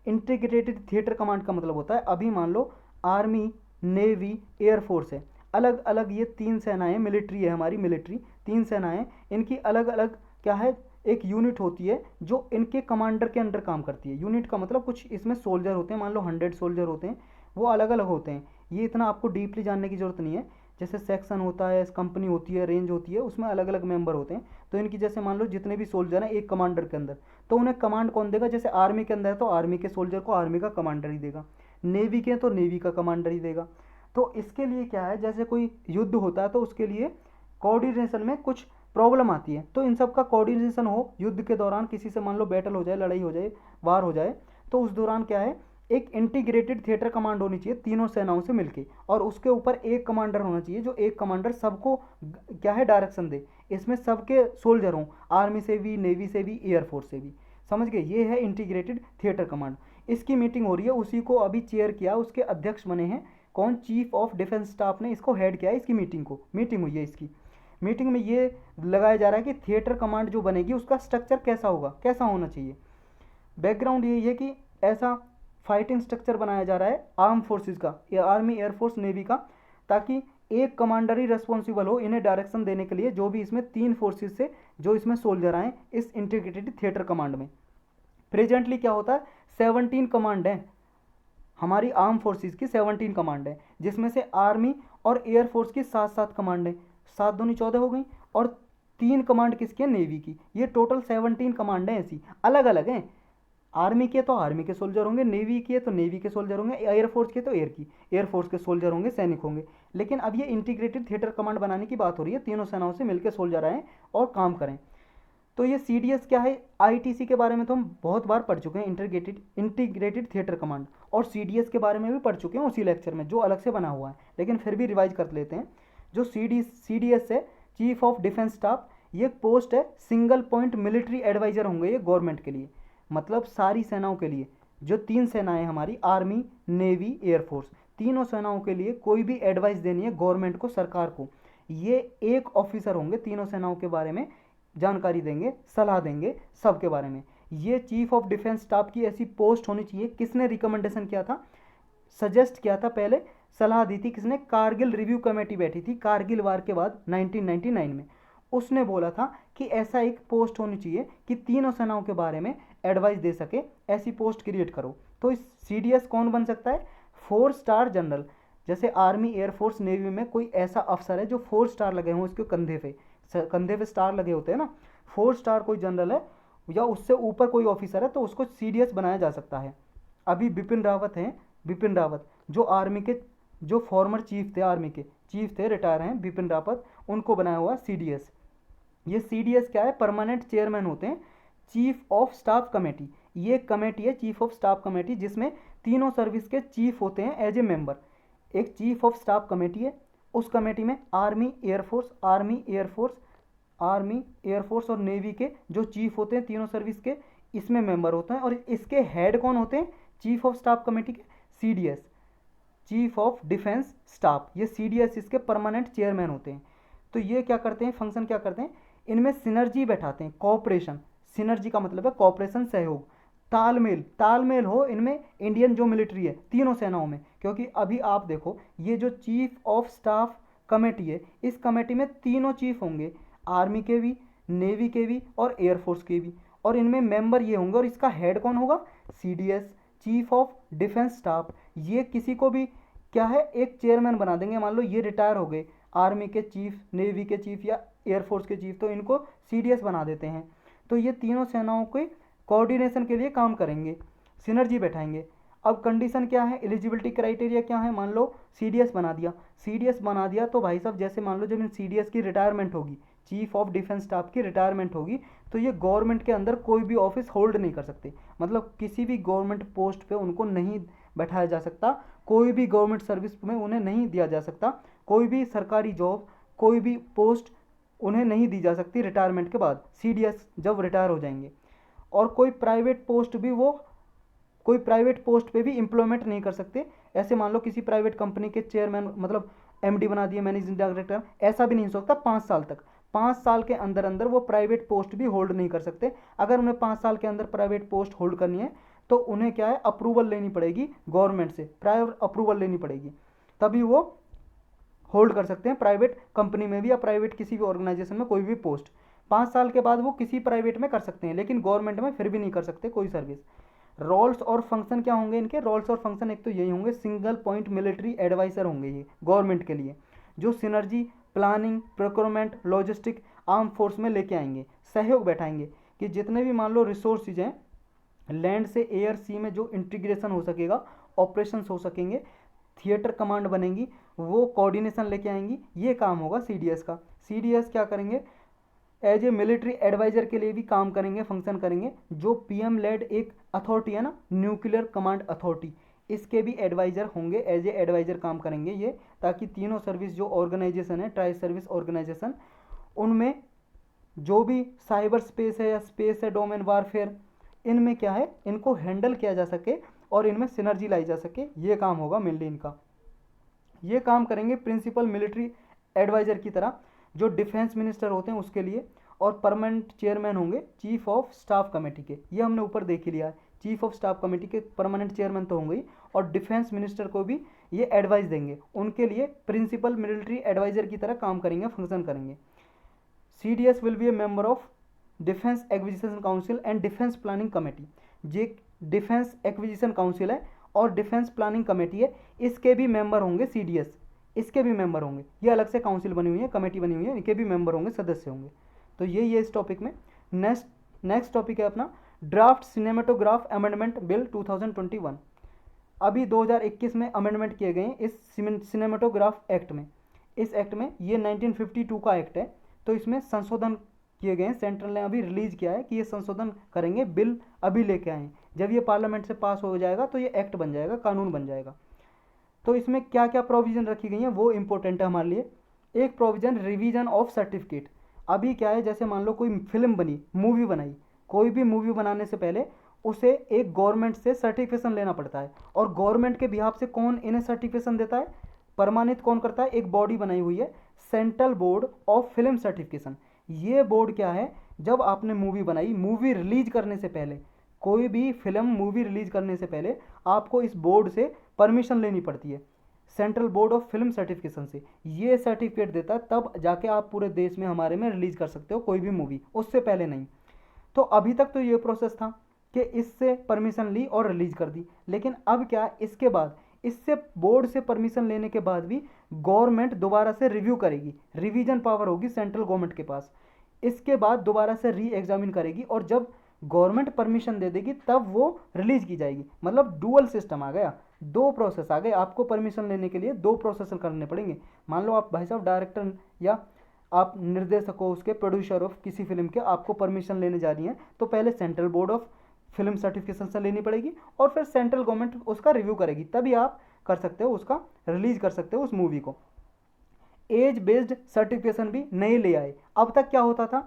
इंटीग्रेटेड थिएटर कमांड का मतलब होता है, अभी मान लो आर्मी, नेवी, एयरफोर्स है, अलग अलग ये 3 सेनाएं, मिलिट्री है हमारी, मिलिट्री 3 सेनाएं, इनकी अलग अलग क्या है, एक यूनिट होती है जो इनके कमांडर के अंडर काम करती है। यूनिट का मतलब कुछ इसमें सोल्जर होते हैं, मान लो 100 सोल्जर होते हैं, वो अलग अलग होते हैं। ये इतना आपको डीपली जानने की जरूरत नहीं है। जैसे सेक्शन होता है, कंपनी होती है, रेंज होती है, उसमें अलग अलग मेंबर होते हैं। तो इनकी जैसे मान लो जितने भी सोल्जर हैं एक कमांडर के अंदर, तो उन्हें कमांड कौन देगा? जैसे आर्मी के अंदर है तो आर्मी के सोल्जर को आर्मी का कमांडर ही देगा, नेवी के तो नेवी का कमांडर ही देगा। तो इसके लिए क्या है, जैसे कोई युद्ध होता है तो उसके लिए कोऑर्डिनेशन में कुछ प्रॉब्लम आती है। तो इन सब का कोऑर्डिनेशन हो युद्ध के दौरान, किसी से मान लो बैटल हो जाए, लड़ाई हो जाए, वार हो जाए, तो उस दौरान क्या है, एक इंटीग्रेटेड थिएटर कमांड होनी चाहिए तीनों सेनाओं से मिलके, और उसके ऊपर एक कमांडर होना चाहिए, जो एक कमांडर सबको क्या है डायरेक्शन दे। इसमें सबके सोल्जर हों, आर्मी से भी, नेवी से भी, एयरफोर्स से भी। समझ गए, ये है इंटीग्रेटेड थिएटर कमांड। इसकी मीटिंग हो रही है, उसी को अभी चेयर किया, उसके अध्यक्ष बने हैं कौन, चीफ ऑफ डिफेंस स्टाफ ने इसको हेड किया है। इसकी मीटिंग को, मीटिंग हुई है इसकी। मीटिंग में ये लगाया जा रहा है कि थिएटर कमांड जो बनेगी उसका स्ट्रक्चर कैसा होगा, कैसा होना चाहिए। बैकग्राउंड ये है कि ऐसा फाइटिंग स्ट्रक्चर बनाया जा रहा है आर्म फोर्सेस का, या आर्मी, एयरफोर्स, नेवी का, ताकि एक कमांडर ही रेस्पॉन्सिबल हो इन्हें डायरेक्शन देने के लिए, जो भी इसमें 3 फोर्सेस से जो इसमें सोल्जर आए इस इंटीग्रेटेड थिएटर कमांड में। प्रेजेंटली क्या होता है, 17 कमांड है हमारी आर्म फोर्सेस की, 17 कमांड है, जिसमें से आर्मी और एयरफोर्स की 7-7 कमांड है, 7 दूनी 14 हो गई, और 3 कमांड किसकी है, नेवी की। ये टोटल 17 कमांड है, ऐसी अलग अलग हैं। आर्मी के तो आर्मी के सोल्जर होंगे, नेवी के तो नेवी के सोल्जर होंगे, एयरफोर्स के तो एयरफोर्स के सोल्जर होंगे, सैनिक होंगे। लेकिन अब ये इंटीग्रेटेड थिएटर कमांड बनाने की बात हो रही है, तीनों सेनाओं से मिलकर सोल्जर आएँ और काम करें। तो ये CDS क्या है, ITC के बारे में तो हम बहुत बार पढ़ चुके हैं, इंटीग्रेटेड थिएटर कमांड, और CDS के बारे में भी पढ़ चुके हैं उसी लेक्चर में, जो अलग से बना हुआ है, लेकिन फिर भी रिवाइज कर लेते हैं। जो CDS है, चीफ ऑफ डिफेंस स्टाफ, ये पोस्ट है, सिंगल पॉइंट मिलिट्री एडवाइजर होंगे ये गवर्नमेंट के लिए, मतलब सारी सेनाओं के लिए। जो 3 सेनाएं हमारी, आर्मी, नेवी, एयरफोर्स, तीनों सेनाओं के लिए कोई भी एडवाइस देनी है गवर्नमेंट को, सरकार को, ये एक ऑफिसर होंगे, तीनों सेनाओं के बारे में जानकारी देंगे, सलाह देंगे सबके बारे में। ये चीफ ऑफ डिफेंस स्टाफ की ऐसी पोस्ट होनी चाहिए। किसने रिकमेंडेशन किया था, सजेस्ट किया था, पहले सलाह दी थी किसने, कारगिल रिव्यू कमेटी बैठी थी कारगिल वार के बाद 1999 में। उसने बोला था कि ऐसा एक पोस्ट होनी चाहिए कि तीनों सेनाओं के बारे में एडवाइस दे सके, ऐसी पोस्ट क्रिएट करो। तो इस CDS कौन बन सकता है, 4 स्टार जनरल, जैसे आर्मी, एयरफोर्स, नेवी में कोई ऐसा अफसर है जो 4 स्टार लगे हों उसके कंधे पे स्टार लगे होते हैं ना, 4 स्टार कोई जनरल है या उससे ऊपर कोई ऑफिसर है, तो उसको CDS बनाया जा सकता है। अभी बिपिन रावत हैं, बिपिन रावत जो आर्मी के, जो फॉर्मर चीफ थे, आर्मी के चीफ थे, रिटायर हैं बिपिन रावत, उनको बनाया हुआ CDS। ये CDS क्या है, परमानेंट चेयरमैन होते हैं, चीफ ऑफ स्टाफ कमेटी। ये कमेटी है चीफ ऑफ स्टाफ कमेटी, जिसमें तीनों सर्विस के चीफ होते हैं एज ए मेंबर। एक चीफ ऑफ स्टाफ कमेटी है, उस कमेटी में आर्मी, एयरफोर्स, आर्मी, एयरफोर्स और नेवी के जो चीफ होते हैं तीनों सर्विस के, इसमें मेंबर होते हैं। और इसके हेड कौन होते हैं, चीफ ऑफ स्टाफ कमेटी के, CDS, chief of defence staff, ये CDS इसके परमानेंट चेयरमैन होते हैं। तो ये क्या करते हैं, फंक्शन क्या करते हैं, इनमें सिनर्जी बैठाते हैं, कॉपरेशन, सिनर्जी का मतलब है कॉपरेशन, सहयोग, तालमेल हो इनमें, इंडियन जो मिलिट्री है तीनों सेनाओं में। क्योंकि अभी आप देखो, ये जो चीफ ऑफ स्टाफ कमेटी है, इस कमेटी में तीनों चीफ होंगे, आर्मी के भी, नेवी के भी और एयरफोर्स के भी, और इनमें मेंबर ये होंगे, और इसका हेड कौन होगा, CDS, chief of defence staff. ये किसी को भी क्या है, एक चेयरमैन बना देंगे। मान लो ये रिटायर हो गए, आर्मी के चीफ, नेवी के चीफ या एयरफोर्स के चीफ, तो इनको CDS बना देते हैं। तो ये तीनों सेनाओं के कोऑर्डिनेशन के लिए काम करेंगे, सिनर्जी बैठाएंगे। अब कंडीशन क्या है, एलिजिबिलिटी क्राइटेरिया क्या है, मान लो CDS बना दिया, तो भाई साहब जैसे मान लो जब इन CDS की रिटायरमेंट होगी, चीफ ऑफ डिफेंस स्टाफ की रिटायरमेंट होगी, तो ये गवर्नमेंट के अंदर कोई भी ऑफिस होल्ड नहीं कर सकते, मतलब किसी भी गवर्नमेंट पोस्ट पे उनको नहीं बैठाया जा सकता, कोई भी गवर्नमेंट सर्विस में उन्हें नहीं दिया जा सकता, कोई भी सरकारी जॉब, कोई भी पोस्ट उन्हें नहीं दी जा सकती रिटायरमेंट के बाद, CDS जब रिटायर हो जाएंगे। और कोई प्राइवेट पोस्ट पे भी एम्प्लॉयमेंट नहीं कर सकते। ऐसे मान लो किसी प्राइवेट कंपनी के चेयरमैन, मतलब MD बना दिए, मैनेजिंग डायरेक्टर, ऐसा भी नहीं हो सकता 5 साल तक। 5 साल के अंदर अंदर वो प्राइवेट पोस्ट भी होल्ड नहीं कर सकते। अगर उन्हें 5 साल के अंदर प्राइवेट पोस्ट होल्ड करनी है तो उन्हें क्या है, अप्रूवल लेनी पड़ेगी गवर्नमेंट से, प्रायर अप्रूवल लेनी पड़ेगी, तभी वो होल्ड कर सकते हैं प्राइवेट कंपनी में भी या प्राइवेट किसी भी ऑर्गेनाइजेशन में कोई भी पोस्ट। 5 साल के बाद वो किसी प्राइवेट में कर सकते हैं, लेकिन गवर्नमेंट में फिर भी नहीं कर सकते कोई सर्विस। रोल्स और फंक्शन क्या होंगे इनके, रोल्स और फंक्शन एक तो यही होंगे, सिंगल पॉइंट मिलिट्री एडवाइजर होंगे ये गवर्नमेंट के लिए, जो synergy, planning, procurement, logistic arm force में लेके आएंगे, सहयोग बैठाएंगे कि जितने भी मान लो रिसोर्सेज हैं लैंड से एयर सी में जो इंटीग्रेशन हो सकेगा, ऑपरेशंस हो सकेंगे, थिएटर कमांड बनेंगी, वो कोऑर्डिनेशन लेके आएंगी, ये काम होगा CDS का। CDS क्या करेंगे, एज ए मिलिट्री एडवाइजर के लिए भी काम करेंगे, फंक्शन करेंगे। जो पीएम लेड एक अथॉरिटी है ना, न्यूक्लियर कमांड अथॉरिटी, इसके भी एडवाइजर होंगे, एज ए एडवाइजर काम करेंगे ये, ताकि तीनों सर्विस जो ऑर्गेनाइजेशन है, ट्राई सर्विस ऑर्गेनाइजेशन, उनमें जो भी साइबर स्पेस है या स्पेस है, डोमेन वारफेयर, इनमें क्या है, इनको हैंडल किया जा सके और इनमें सिनर्जी लाई जा सके, ये काम होगा मेनली इनका। ये काम करेंगे प्रिंसिपल मिलिट्री एडवाइजर की तरह, जो डिफेंस मिनिस्टर होते हैं उसके लिए, और परमानेंट चेयरमैन होंगे चीफ ऑफ स्टाफ कमेटी के। ये हमने ऊपर देख ही लिया है, चीफ ऑफ स्टाफ कमेटी के परमानेंट चेयरमैन तो होंगे ही, और डिफेंस मिनिस्टर को भी ये एडवाइस देंगे, उनके लिए प्रिंसिपल मिलिट्री एडवाइजर की तरह काम करेंगे, फंक्शन करेंगे। CDS will be A member of defence acquisition council and defence planning committee. J defence acquisition council है और डिफेंस प्लानिंग कमेटी है, इसके भी मेंबर होंगे CDS, इसके भी मेंबर होंगे। ये अलग से काउंसिल बनी हुई है, कमेटी बनी हुई है, इनके भी मेंबर होंगे, सदस्य होंगे। तो ये इस टॉपिक में। नेक्स्ट टॉपिक है अपना ड्राफ्ट सिनेमेटोग्राफ अमेंडमेंट बिल 2021। अभी 2021 में अमेंडमेंट किए गए हैं इस सिनेमेटोग्राफ एक्ट में। इस एक्ट में, ये 1952 का एक्ट है, तो इसमें संशोधन किए गए हैं। सेंट्रल ने अभी रिलीज किया है कि ये संशोधन करेंगे, बिल अभी लेके आए हैं। जब ये पार्लियामेंट से पास हो जाएगा तो ये एक्ट बन जाएगा, कानून बन जाएगा। तो इसमें क्या क्या प्रोविजन रखी गई हैं वो इंपॉर्टेंट है हमारे लिए। एक प्रोविजन रिवीजन ऑफ सर्टिफिकेट। अभी क्या है, जैसे मान लो कोई फिल्म बनी, मूवी बनाई, कोई भी मूवी बनाने से पहले उसे एक गवर्नमेंट से सर्टिफिकेशन लेना पड़ता है, और गवर्नमेंट के बिहाफ से कौन इन्हें सर्टिफिकेशन देता है, प्रमाणित कौन करता है, एक बॉडी बनाई हुई है, central board of film certification. ये बोर्ड क्या है, जब आपने मूवी बनाई, मूवी रिलीज करने से पहले, कोई भी फिल्म मूवी रिलीज करने से पहले आपको इस बोर्ड से परमिशन लेनी पड़ती है, central board of film certification से। ये सर्टिफिकेट देता है, तब जाके आप पूरे देश में हमारे में रिलीज कर सकते हो कोई भी मूवी, उससे पहले नहीं। तो अभी तक तो ये प्रोसेस था कि इससे परमिशन ली और रिलीज कर दी, लेकिन अब क्या, इसके बाद, इससे बोर्ड से परमिशन लेने के बाद भी गवर्नमेंट दोबारा से रिव्यू करेगी, रिवीजन पावर होगी सेंट्रल गवर्नमेंट के पास। इसके बाद दोबारा से री एग्जामिन करेगी, और जब गवर्नमेंट परमिशन दे देगी तब वो रिलीज की जाएगी। मतलब डुअल सिस्टम आ गया, दो प्रोसेस आ गए। आपको परमिशन लेने के लिए दो प्रोसेस करने पड़ेंगे। मान लो आप भाई साहब डायरेक्टर या आप निर्देशक हो, उसके प्रोड्यूसर ऑफ किसी फिल्म के, आपको परमिशन लेने जा रही हैं, तो पहले central board of film certification से लेनी पड़ेगी, और फिर सेंट्रल गवर्नमेंट उसका रिव्यू करेगी, तभी आप कर सकते हो, उसका रिलीज कर सकते हो उस मूवी को। एज बेस्ड सर्टिफिकेशन भी नए ले आए। अब तक क्या होता था,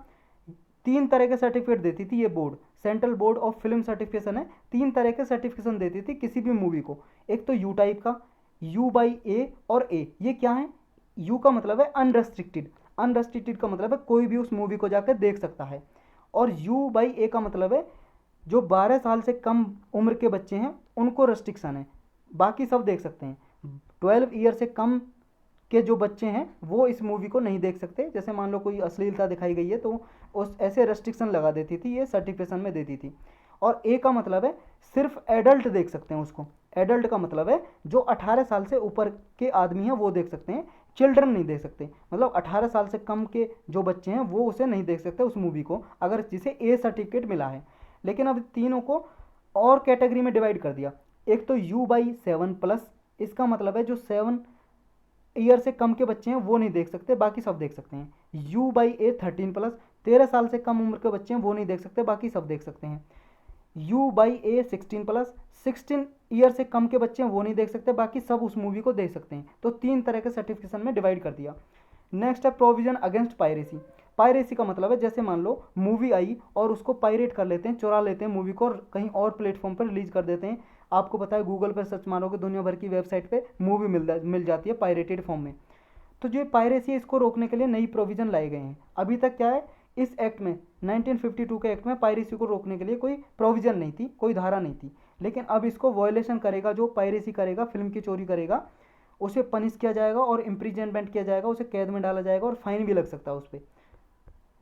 3 तरह के सर्टिफिकेट देती थी ये board, central board of film certification है, 3 तरह के सर्टिफिकेशन देती थी किसी भी मूवी को। एक तो यू टाइप का, U/A और A। ये क्या है, यू का मतलब है अनरेस्ट्रिक्टेड, अनरेस्ट्रिक्टेड का मतलब है कोई भी उस मूवी को जाकर देख सकता है, और U/A का मतलब है जो 12 साल से कम उम्र के बच्चे हैं उनको रेस्ट्रिक्शन है, बाकी सब देख सकते हैं। 12 ईयर से कम के जो बच्चे हैं वो इस मूवी को नहीं देख सकते। जैसे मान लो कोई अश्लीलता दिखाई गई है तो उस ऐसे रेस्ट्रिक्शन लगा देती थी, ये सर्टिफिकेशन में देती थी। और ए का मतलब है सिर्फ एडल्ट देख सकते हैं उसको। एडल्ट का मतलब है जो 18 साल से ऊपर के आदमी हैं वो देख सकते हैं, चिल्ड्रन नहीं देख सकते। मतलब 18 साल से कम के जो बच्चे हैं वो उसे नहीं देख सकते उस मूवी को, अगर जिसे ए सर्टिफिकेट मिला है। लेकिन अब तीनों को और कैटेगरी में डिवाइड कर दिया। एक तो U/7+, इसका मतलब है जो 7 ईयर से कम के बच्चे हैं वो नहीं देख सकते, बाकी सब देख सकते हैं। U/A 13+, 13 साल से कम उम्र के बच्चे हैं वो नहीं देख सकते, बाकी सब देख सकते हैं। U/A 16+, 16 ईयर से कम के बच्चे हैं वो नहीं देख सकते, बाकी सब उस मूवी को देख सकते हैं। तो 3 तरह के सर्टिफिकेशन में डिवाइड कर दिया। नेक्स्ट है प्रोविजन अगेंस्ट पायरेसी। पायरेसी का मतलब है जैसे मान लो मूवी आई और उसको पायरेट कर लेते हैं, चुरा लेते हैं मूवी को और कहीं और प्लेटफॉर्म पर रिलीज कर देते हैं। आपको पता है गूगल पर सर्च मारोगे दुनिया भर की वेबसाइट पे मूवी मिल जाती है पायरेटेड फॉर्म में। तो जो पायरेसी है इसको रोकने के लिए नई प्रोविजन लाए गए हैं। अभी तक क्या है, इस एक्ट में 1952 के एक्ट में पायरेसी को रोकने के लिए कोई प्रोविजन नहीं थी, कोई धारा नहीं थी। लेकिन अब इसको वायलेशन करेगा, जो पायरेसी करेगा, फिल्म की चोरी करेगा, उसे पनिश किया जाएगा और इम्प्रिजनमेंट किया जाएगा, उसे कैद में डाला जाएगा और फाइन भी लग सकता है उस पर।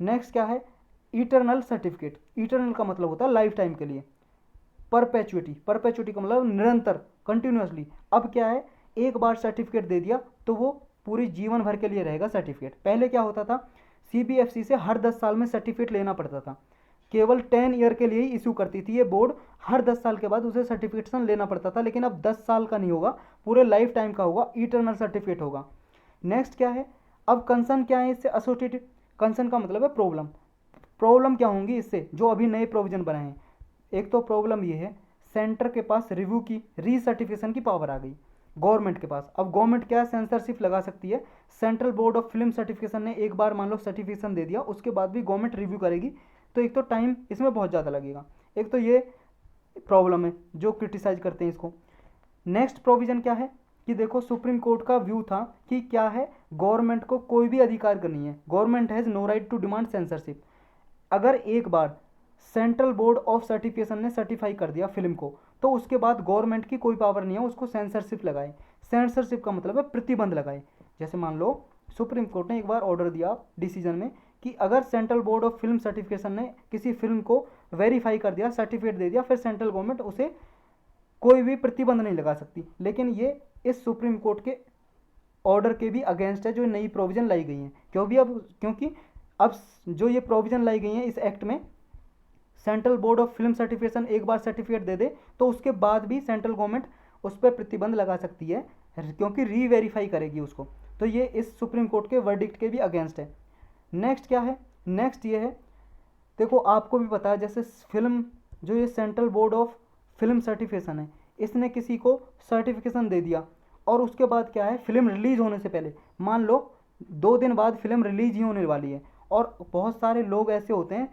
नेक्स्ट क्या है, इटरनल सर्टिफिकेट। इटरनल का मतलब होता है लाइफ टाइम के लिए। परपेचुइटी, परपेचुइटी का मतलब निरंतर, कंटिन्यूसली। अब क्या है, एक बार सर्टिफिकेट दे दिया तो वो पूरी जीवन भर के लिए रहेगा सर्टिफिकेट। पहले क्या होता था, CBFC से हर 10 साल में सर्टिफिकेट लेना पड़ता था, केवल 10 ईयर के लिए ही इशू करती थी ये बोर्ड, हर 10 साल के बाद उसे सर्टिफिकेशन लेना पड़ता था। लेकिन अब 10 साल का नहीं होगा, पूरे लाइफ टाइम का होगा, इटरनल सर्टिफिकेट होगा। नेक्स्ट क्या है, अब कंसर्न क्या है इससे एसोसिएटेड। कंसर्न का मतलब है प्रॉब्लम। प्रॉब्लम क्या होंगी इससे, जो अभी नए प्रोविजन बनाए हैं। एक तो प्रॉब्लम ये है, सेंटर के पास रिव्यू की, रीसर्टिफिकेशन की पावर आ गई गवर्नमेंट के पास। अब गवर्नमेंट क्या सेंसरशिप लगा सकती है, central board of film certification ने एक बार मान लो सर्टिफिकेशन दे दिया, उसके बाद भी गवर्नमेंट रिव्यू करेगी, तो एक तो टाइम इसमें बहुत ज़्यादा लगेगा। एक तो ये प्रॉब्लम है जो क्रिटिसाइज करते हैं इसको। नेक्स्ट प्रोविजन क्या है कि देखो, सुप्रीम कोर्ट का व्यू था कि क्या है, गवर्नमेंट को कोई भी अधिकार का नहीं है, government has no right to demand censorship. अगर एक बार सेंट्रल बोर्ड ऑफ सर्टिफिकेशन ने सर्टिफाई कर दिया फिल्म को, तो उसके बाद गवर्नमेंट की कोई पावर नहीं है उसको सेंसरशिप लगाए। सेंसरशिप का मतलब है प्रतिबंध लगाए। जैसे मान लो सुप्रीम कोर्ट ने एक बार ऑर्डर दिया डिसीजन में कि अगर central board of film certification ने किसी फिल्म को वेरीफाई कर दिया, सर्टिफिकेट दे दिया, फिर सेंट्रल गवर्नमेंट उसे कोई भी प्रतिबंध नहीं लगा सकती। लेकिन ये इस सुप्रीम कोर्ट के ऑर्डर के भी अगेंस्ट है जो नई प्रोविजन लाई गई हैं, क्योंकि अब जो ये प्रोविजन लाई गई हैं इस एक्ट में, central board of film certification एक बार सर्टिफिकेट दे दे तो उसके बाद भी सेंट्रल गवर्नमेंट उस पर प्रतिबंध लगा सकती है, क्योंकि रीवेरीफाई करेगी उसको। तो ये इस सुप्रीम कोर्ट के वर्डिक्ट के भी अगेंस्ट है। नेक्स्ट क्या है, नेक्स्ट ये है, देखो आपको भी पता है, जैसे फिल्म जो ये central board of film certification है, इसने किसी को सर्टिफिकेशन दे दिया और उसके बाद क्या है, फिल्म रिलीज होने से पहले, मान लो 2 दिन बाद फिल्म रिलीज ही होने वाली है, और बहुत सारे लोग ऐसे होते हैं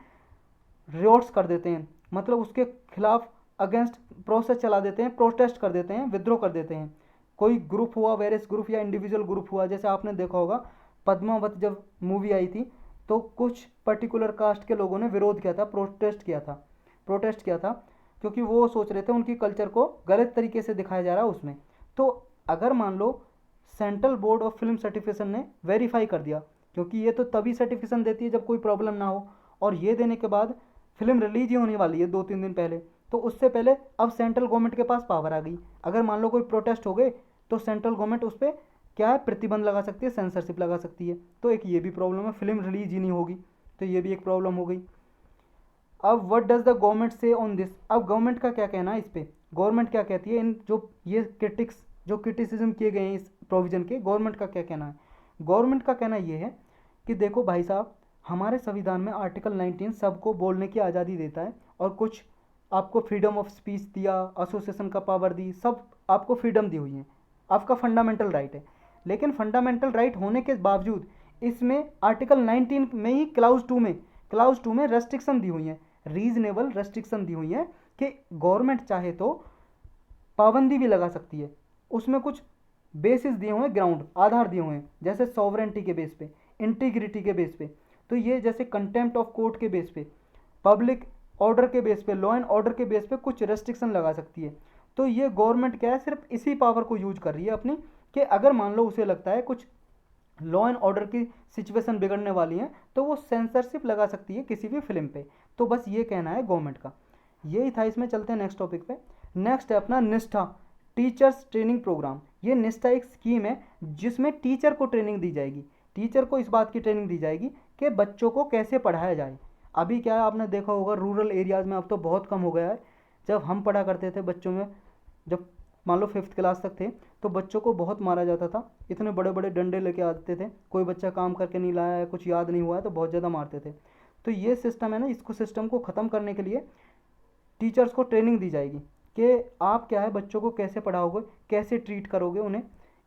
रिवोट्स कर देते हैं, मतलब उसके खिलाफ अगेंस्ट प्रोसेस चला देते हैं, प्रोटेस्ट कर देते हैं, विद्रोह कर देते हैं। कोई ग्रुप हुआ, वेरियस ग्रुप या इंडिविजुअल ग्रुप हुआ, जैसे आपने देखा होगा पद्मावत जब मूवी आई थी तो कुछ पर्टिकुलर कास्ट के लोगों ने विरोध किया था, प्रोटेस्ट किया था, क्योंकि वो सोच रहे थे उनकी कल्चर को गलत तरीके से दिखाया जा रहा है उसमें। तो अगर मान लो central board of film certification ने वेरीफाई कर दिया, क्योंकि ये तो तभी सर्टिफिकेशन देती है जब कोई प्रॉब्लम ना हो, और ये देने के बाद फिल्म रिलीज ही होने वाली है 2-3 दिन पहले, तो उससे पहले अब सेंट्रल गवर्नमेंट के पास पावर आ गई। अगर मान लो कोई प्रोटेस्ट हो गए तो सेंट्रल गवर्नमेंट उस पर क्या है, प्रतिबंध लगा सकती है, सेंसरशिप लगा सकती है। तो एक ये भी प्रॉब्लम है, फिल्म रिलीज ही नहीं होगी, तो ये भी एक प्रॉब्लम हो गई। अब व्हाट डज द गवर्नमेंट से ऑन दिस, अब गवर्नमेंट का क्या कहना है इस पर, गवर्नमेंट क्या कहती है इन जो ये क्रिटिसिज्म किए गए हैं इस प्रोविजन के, गवर्नमेंट का क्या कहना है। गवर्नमेंट का कहना ये है कि देखो भाई साहब, हमारे संविधान में आर्टिकल 19 सबको बोलने की आज़ादी देता है, और कुछ आपको फ्रीडम ऑफ स्पीच दिया, एसोसिएशन का पावर दी, सब आपको फ्रीडम दी हुई है, आपका फंडामेंटल राइट है। लेकिन फंडामेंटल राइट होने के बावजूद इसमें आर्टिकल 19 में ही क्लाउज टू में रेस्ट्रिक्शन दी हुई है, रीजनेबल रेस्ट्रिक्शन दी हुई है कि गवर्नमेंट चाहे तो पाबंदी भी लगा सकती है। उसमें कुछ बेसिस दिए हुए हैं, ग्राउंड आधार दिए हुए हैं, जैसे सॉवरेंटी के बेस पे, इंटीग्रिटी के बेस पे, तो ये जैसे कंटेम्प्ट ऑफ कोर्ट के बेस पे, पब्लिक ऑर्डर के बेस पे, लॉ एंड ऑर्डर के बेस पे कुछ रेस्ट्रिक्शन लगा सकती है। तो ये गवर्नमेंट क्या है, सिर्फ इसी पावर को यूज कर रही है अपनी, कि अगर मान लो उसे लगता है कुछ लॉ एंड ऑर्डर की सिचुएशन बिगड़ने वाली है तो वो सेंसरशिप लगा सकती है किसी भी फिल्म पे। तो बस ये कहना है गवर्नमेंट का, यही था। इसमें चलते हैं नेक्स्ट टॉपिक पे। नेक्स्ट है अपना निष्ठा टीचर्स ट्रेनिंग प्रोग्राम। ये निष्ठा एक स्कीम है जिसमें टीचर को ट्रेनिंग दी जाएगी, टीचर को इस बात की ट्रेनिंग दी जाएगी कि बच्चों को कैसे पढ़ाया जाए। अभी क्या है, आपने देखा होगा रूरल एरियाज़ में अब तो बहुत कम हो गया है। जब हम पढ़ा करते थे बच्चों में, जब मान लो 5th क्लास तक थे, तो बच्चों को बहुत मारा जाता था, इतने बड़े बड़े डंडे लेके आते थे, कोई बच्चा काम करके नहीं लाया है, कुछ याद नहीं हुआ है तो बहुत ज़्यादा मारते थे। तो ये सिस्टम है ना, इसको सिस्टम को ख़त्म करने के लिए टीचर्स को ट्रेनिंग दी जाएगी कि आप क्या है बच्चों को कैसे पढ़ाओगे, कैसे ट्रीट करोगे उन्हें,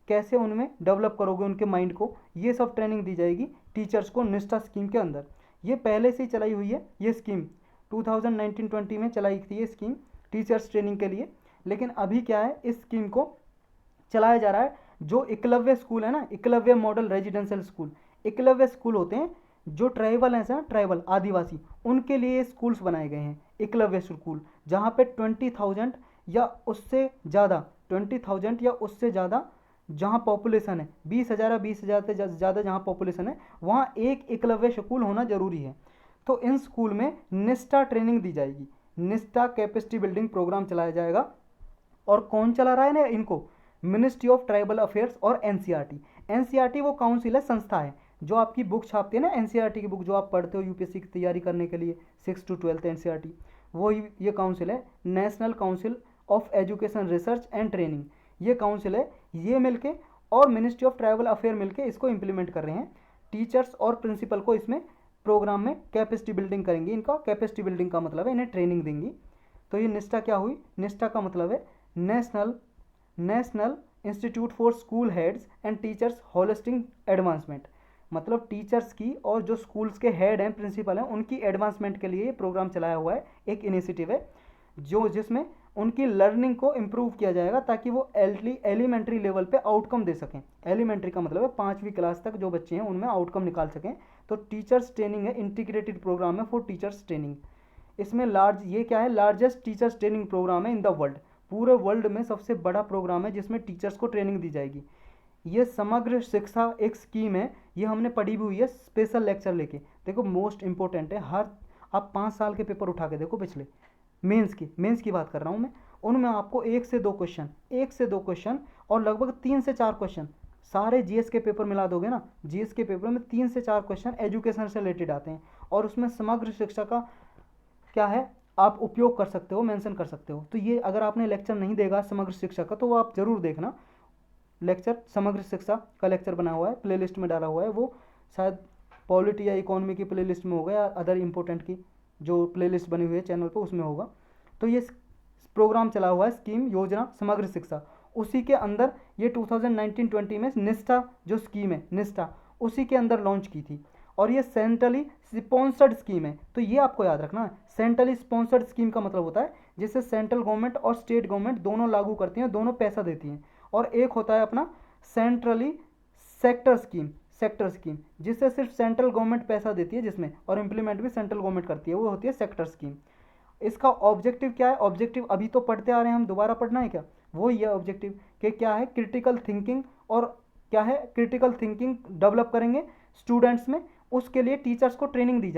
कैसे उनमें डेवलप करोगे उनके माइंड को, ये सब ट्रेनिंग दी जाएगी टीचर्स को निष्ठा स्कीम के अंदर। ये पहले से ही चलाई हुई है, ये स्कीम 2019-20 में चलाई थी ये स्कीम टीचर्स ट्रेनिंग के लिए। लेकिन अभी क्या है, इस स्कीम को चलाया जा रहा है जो एकलव्य स्कूल है ना, Eklavya model residential school, Eklavya school होते हैं जो ट्राइबल हैं ना, ट्राइबल आदिवासी, उनके लिए स्कूल्स बनाए गए हैं एकलव्य स्कूल, जहाँ पे 20,000 या उससे ज़्यादा 20,000 या उससे ज़्यादा जहाँ पॉपुलेशन है, 20,000 या 20,000 से ज़्यादा जहाँ पॉपुलेशन है, वहाँ एक एकलव्य स्कूल होना जरूरी है। तो इन स्कूल में निष्ठा ट्रेनिंग दी जाएगी, निष्ठा कैपेसिटी बिल्डिंग प्रोग्राम चलाया जाएगा। और कौन चला रहा है ना इनको, मिनिस्ट्री ऑफ ट्राइबल अफेयर्स और एनसीईआरटी। एनसीईआरटी वो काउंसिल है, संस्था है जो आपकी बुक छापती है ना, एनसीईआरटी की बुक जो आप पढ़ते हो यूपीएससी की तैयारी करने के लिए 6 to 12 एनसीईआरटी, वो ये काउंसिल है, national council of education research and training. ये काउंसिल है, ये मिलके और मिनिस्ट्री ऑफ ट्राइबल अफेयर मिलके इसको इम्प्लीमेंट कर रहे हैं। टीचर्स और प्रिंसिपल को इसमें प्रोग्राम में कैपेसिटी बिल्डिंग करेंगी। इनका कैपेसिटी बिल्डिंग का मतलब है इन्हें ट्रेनिंग देंगी। तो ये निष्ठा क्या हुई, निष्ठा का मतलब है national institute for school heads and teachers holistic advancement, मतलब टीचर्स की और जो स्कूल्स के हेड हैं, प्रिंसिपल हैं, उनकी एडवांसमेंट के लिए ये प्रोग्राम चलाया हुआ है, एक इनिशिएटिव है जो जिसमें उनकी लर्निंग को इम्प्रूव किया जाएगा ताकि वो एलिमेंट्री लेवल पे आउटकम दे सकें। एलिमेंट्री का मतलब है 5वीं क्लास तक जो बच्चे हैं उनमें आउटकम निकाल सकें। तो टीचर्स ट्रेनिंग है, इंटीग्रेटेड प्रोग्राम है फॉर टीचर्स ट्रेनिंग। इसमें ये क्या है, लार्जेस्ट टीचर्स ट्रेनिंग प्रोग्राम है इन द वर्ल्ड, पूरे वर्ल्ड में सबसे बड़ा प्रोग्राम है जिसमें टीचर्स को ट्रेनिंग दी जाएगी। ये समग्र शिक्षा एक स्कीम है, ये हमने पढ़ी भी हुई है स्पेशल लेक्चर लेके। देखो मोस्ट इंपॉर्टेंट है, हर आप 5 साल के पेपर उठा के देखो पिछले मेंस की बात कर रहा हूँ मैं, उनमें आपको 1 से 2 क्वेश्चन और लगभग 3 से 4 क्वेश्चन, सारे जीएस के पेपर मिला दोगे ना, जीएस के पेपर में 3 से 4 क्वेश्चन एजुकेशन से रिलेटेड आते हैं और उसमें समग्र शिक्षा का क्या है आप उपयोग कर सकते हो, मेंशन कर सकते हो। तो ये अगर आपने लेक्चर नहीं देगा समग्र शिक्षा का तो वो आप जरूर देखना, लेक्चर समग्र शिक्षा का लेक्चर बना हुआ है, प्लेलिस्ट में डाला हुआ है, वो शायद पॉलिटी या इकोनॉमी की प्लेलिस्ट में होगा या अदर इंपॉर्टेंट की जो प्लेलिस्ट बनी हुई है चैनल पर उसमें होगा। तो ये प्रोग्राम चला हुआ है, स्कीम योजना समग्र शिक्षा, उसी के अंदर ये 2019-20 में निष्ठा जो स्कीम है निष्ठा उसी के अंदर लॉन्च की थी और ये सेंट्रली स्पॉन्सर्ड स्कीम है। तो ये आपको याद रखना है, सेंट्रली स्पॉन्सर्ड स्कीम का मतलब होता है जिसे सेंट्रल गवर्नमेंट और स्टेट गवर्नमेंट दोनों लागू करती हैं, दोनों पैसा देती हैं। और एक होता है अपना सेंट्रली सेक्टर स्कीम जिससे सिर्फ सेंट्रल गवर्नमेंट पैसा देती है जिसमें, और इम्प्लीमेंट भी सेंट्रल गवर्नमेंट करती है, वो होती है सेक्टर स्कीम। इसका ऑब्जेक्टिव क्या है, ऑब्जेक्टिव अभी तो पढ़ते आ रहे हैं हम, दोबारा पढ़ना है क्या, वो ये ऑब्जेक्टिव कि क्या है क्रिटिकल थिंकिंग, और क्या है क्रिटिकल थिंकिंग डेवलप करेंगे स्टूडेंट्स में, उसके लिए टीचर्स को ट्रेनिंग दी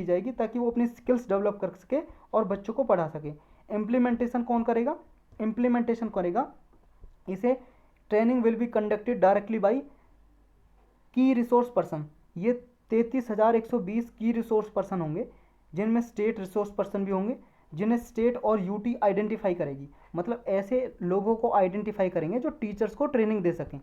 जाएगी ताकि वो अपनी स्किल्स डेवलप कर सके और बच्चों को पढ़ा सके। इम्प्लीमेंटेशन कौन करेगा, इम्प्लीमेंटेशन करेगा इसे training will be conducted directly by की रिसोर्स पर्सन। ये 33,120 की रिसोर्स पर्सन होंगे जिनमें स्टेट रिसोर्स पर्सन भी होंगे, जिन्हें स्टेट और यूटी आइडेंटिफाई करेगी, मतलब ऐसे लोगों को आइडेंटिफाई करेंगे जो टीचर्स को ट्रेनिंग दे सकें।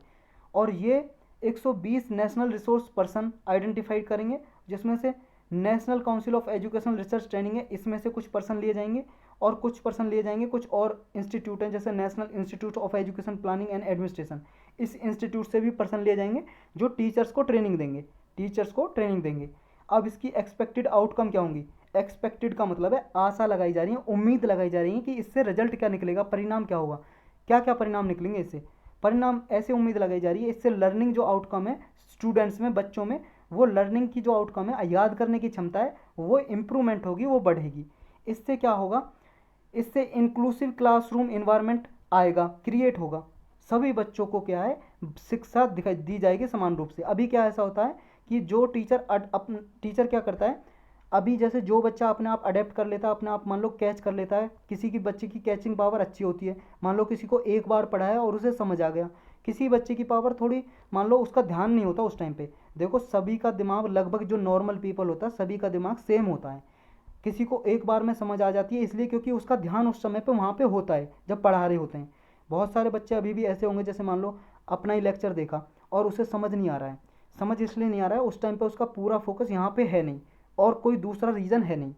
और ये 120 नेशनल रिसोर्स पर्सन आइडेंटिफाई करेंगे जिसमें से national council of educational research training है, इसमें से कुछ पर्सन लिए जाएंगे और कुछ पर्सन लिए जाएंगे कुछ और इंस्टीट्यूट हैं जैसे national institute of education planning and administration, इस इंस्टीट्यूट से भी पर्सन लिए जाएंगे जो टीचर्स को ट्रेनिंग देंगे। अब इसकी एक्सपेक्टेड आउटकम क्या होंगी, एक्सपेक्टेड का मतलब है आशा लगाई जा रही है, उम्मीद लगाई जा रही है कि इससे रिजल्ट क्या निकलेगा, परिणाम क्या होगा, क्या क्या परिणाम निकलेंगे इससे, परिणाम ऐसे उम्मीद लगाई जा रही है इससे लर्निंग जो आउटकम है स्टूडेंट्स में, बच्चों में, वो लर्निंग की जो आउटकम है, याद करने की क्षमता है, वो इम्प्रूवमेंट होगी, वो बढ़ेगी। इससे क्या होगा, इससे इंक्लूसिव क्लासरूम इन्वायरमेंट आएगा, क्रिएट होगा, सभी बच्चों को क्या है शिक्षा दिखाई दी जाएगी समान रूप से। अभी क्या ऐसा होता है कि जो टीचर क्या करता है, अभी जैसे जो बच्चा अपने आप अडेप्ट कर लेता है, अपने आप मान लो कैच कर लेता है, किसी की बच्चे की कैचिंग पावर अच्छी होती है, मान लो किसी को एक बार पढ़ाया और उसे समझ आ गया, किसी बच्चे की पावर थोड़ी मान लो उसका ध्यान नहीं होता उस टाइम पे। देखो सभी का दिमाग लगभग जो नॉर्मल पीपल होता है सभी का दिमाग सेम होता है, किसी को एक बार में समझ आ जाती है इसलिए क्योंकि उसका ध्यान उस समय पे वहाँ पे होता है जब पढ़ा रहे होते हैं। बहुत सारे बच्चे अभी भी ऐसे होंगे जैसे मान लो अपना ही लेक्चर देखा और उसे समझ नहीं आ रहा है, समझ इसलिए नहीं आ रहा है उस टाइम पे उसका पूरा फोकस यहाँ पे है नहीं और कोई दूसरा रीज़न है नहीं,